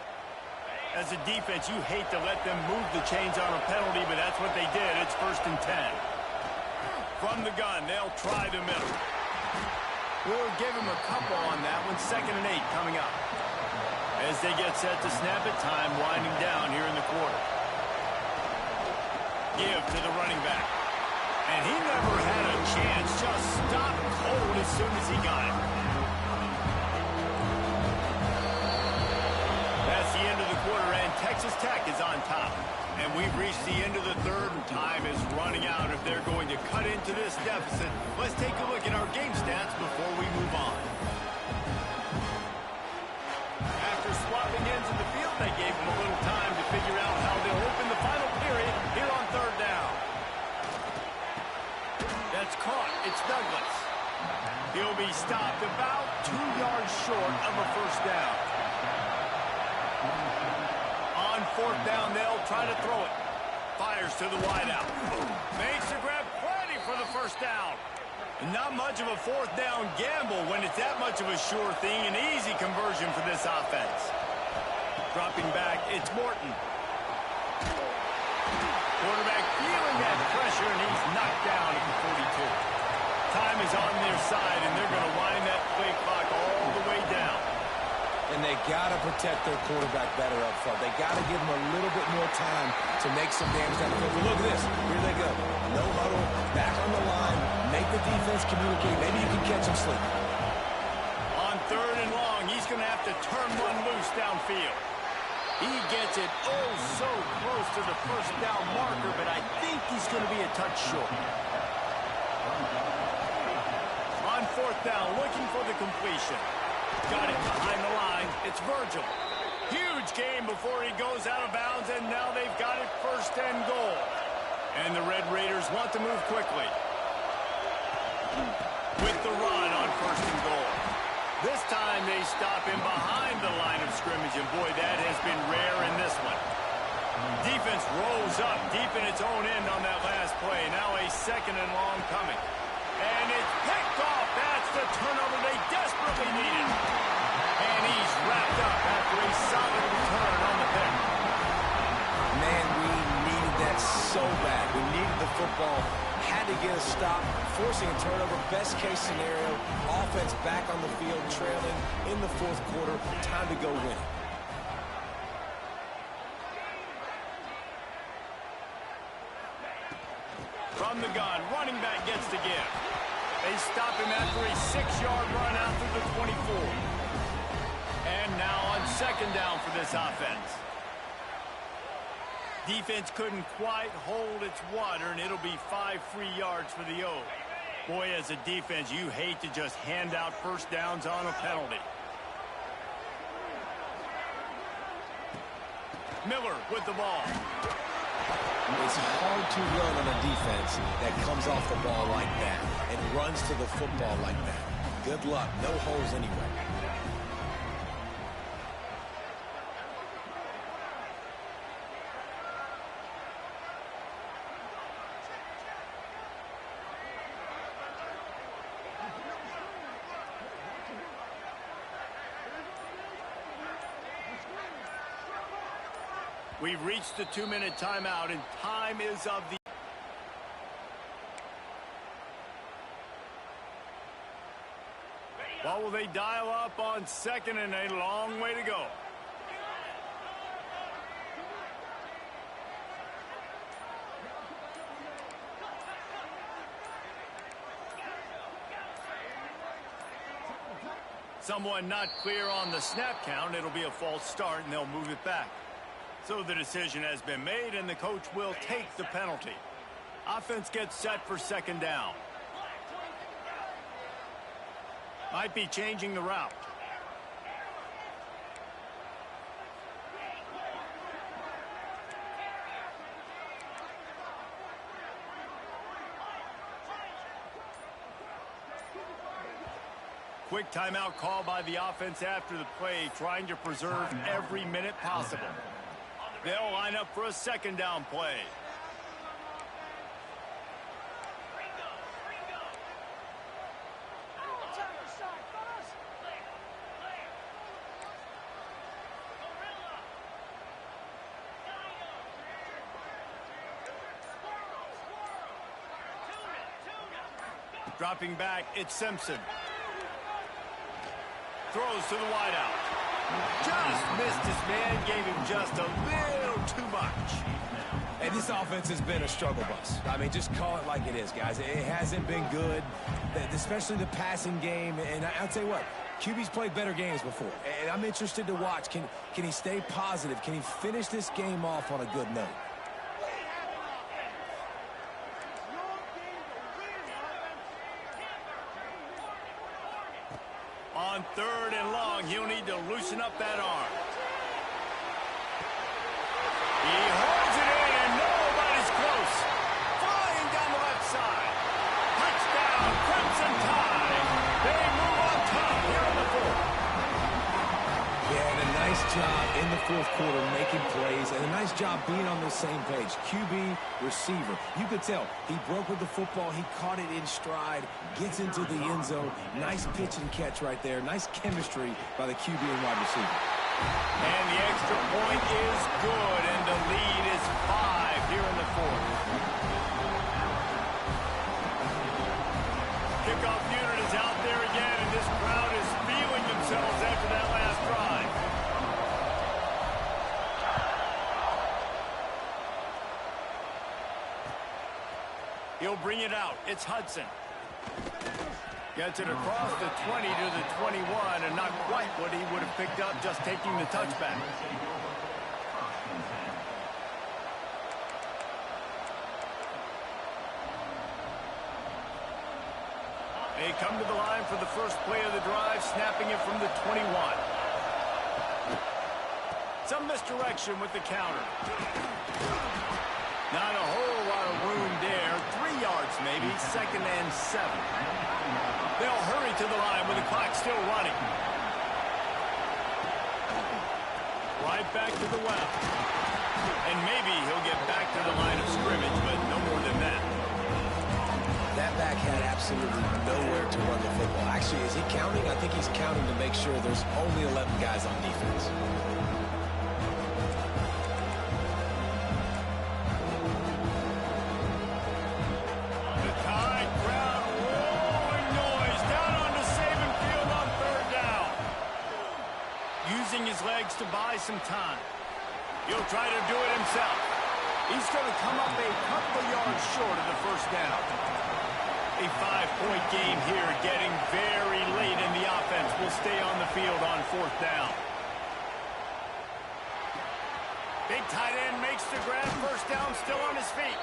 As a defense, you hate to let them move the chains on a penalty, but that's what they did. It's 1st and 10. From the gun, they'll try the middle. We'll give him a couple on that one. 2nd and 8 coming up. As they get set to snap it, time winding down here in the quarter. Give to the running back. And he never had a chance. Just stopped cold as soon as he got it. That's the end of the quarter, and Texas Tech is on top. And we've reached the end of the third, and time is running out if they're going to cut into this deficit. Let's take a look at our game stats before we move on. After swapping ends in the field, they gave them a little time to figure out how they'll open the final period here on 3rd down. That's caught. It's Douglas. He'll be stopped about 2 yards short of a first down. On 4th down, they'll try to throw it. Fires to the wideout. Makes the grab plenty for the first down. Not much of a 4th down gamble when it's that much of a sure thing. An easy conversion for this offense. Dropping back, it's Morton. Quarterback feeling that pressure, and he's knocked down at the 42. Time is on their side, and they're going to wind that play clock all the way down. And they got to protect their quarterback better up front. They got to give him a little bit more time to make some damage down the field. But look at this. Here they go. No huddle, back on the line. Make the defense communicate. Maybe you can catch them sleeping. On 3rd and long, he's going to have to turn one loose downfield. He gets it oh so close to the first down marker, but I think he's going to be a touch short. On 4th down, looking for the completion. Got it behind the line. It's Virgil. Huge game before he goes out of bounds, and now they've got it 1st and goal. And the Red Raiders want to move quickly. With the run on 1st and goal. This time they stop him behind the line of scrimmage, and boy, that has been rare in this one. Defense rolls up deep in its own end on that last play. Now a 2nd and long coming. And it's picked off. That's the turnover they desperately needed. to get a stop, forcing a turnover. Best case scenario, offense back on the field, trailing in the fourth quarter. Time to go win it. From the gun, running back gets the give. They stop him after a 6-yard run out through the 24. And now on second down for this offense. Defense couldn't quite hold its water, and it'll be 5 free yards for the O. Boy, as a defense, you hate to just hand out first downs on a penalty. Miller with the ball. It's hard to run on a defense that comes off the ball like that and runs to the football like that. Good luck. No holes anyway. We've reached the 2-minute timeout, and time is of the... What will they dial up on second, and a long way to go? Someone not clear on the snap count. It'll be a false start, and they'll move it back. So the decision has been made, and the coach will take the penalty. Offense gets set for second down. Might be changing the route. Quick timeout call by the offense after the play, trying to preserve every minute possible. They'll line up for a second down play. Dropping back, it's Simpson. Throws to the wideout. Just missed his man, gave him just a little too much. And this offense has been a struggle bus. I mean, just call it like it is, guys. It hasn't been good, especially the passing game. And I'll tell you what, QB's played better games before. And I'm interested to watch. Can he stay positive? Can he finish this game off on a good note? On third and long, he'll need to loosen up that arm. He holds it in, and nobody's close. Flying down the left side. Touchdown, Crimson Tide. They move on top here in the fourth. Yeah, and a nice job in the fourth quarter making plays, and a nice job being on the same page. QB, receiver. You could tell he broke with the football. He caught it in stride, gets into the end zone. Nice pitch and catch right there. Nice chemistry by the QB and wide receiver. And the extra point is good, and the lead is 5 here in the fourth. Kickoff unit is out there again, and this crowd is feeling themselves after that last drive. He'll bring it out. It's Hudson. Gets it across the 20 to the 21, and not quite what he would have picked up just taking the touchback. They come to the line for the first play of the drive, snapping it from the 21. Some misdirection with the counter. Not a whole lot of room there. 3 yards maybe, 2nd and 7. They'll hurry to the line with the clock still running. Right back to the well. And maybe he'll get back to the line of scrimmage, but no more than that. That back had absolutely nowhere to run the football. Actually, is he counting? I think he's counting to make sure there's only 11 guys on defense. looks to buy some time. He'll try to do it himself. He's going to come up a couple of yards short of the first down. A 5-point game here, getting very late in the offense. Will stay on the field on fourth down. Big tight end makes the grab, first down, still on his feet.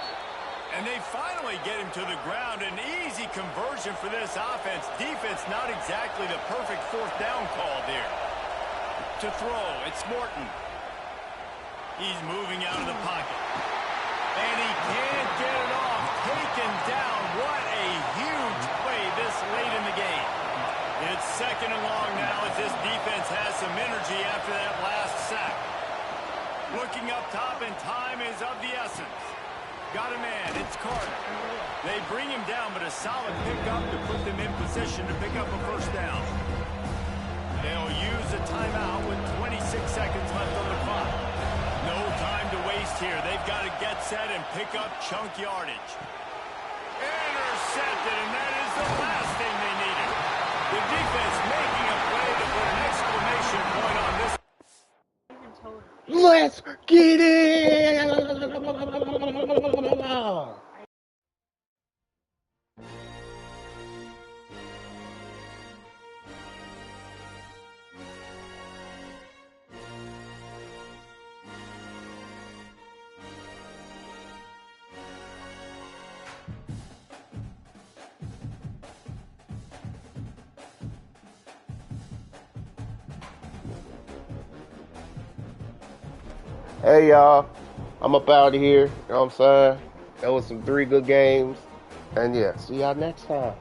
And they finally get him to the ground. An easy conversion for this offense. Defense not exactly the perfect fourth down call there. To throw, it's Morton. He's moving out of the pocket. And he can't get it off. Taken down. What a huge play this late in the game. It's second and long now as this defense has some energy after that last sack. Looking up top, and time is of the essence. Got a man, it's Carter. They bring him down, but a solid pickup to put them in position to pick up a first down. They'll use a timeout with 26 seconds left on the clock. No time to waste here. They've got to get set and pick up chunk yardage. Intercepted, and that is the last thing they needed. The defense making a play to put an exclamation point on this. Let's get it! Hey y'all, I'm up out of here, you know what I'm saying? That was some 3 good games, and yeah, see y'all next time.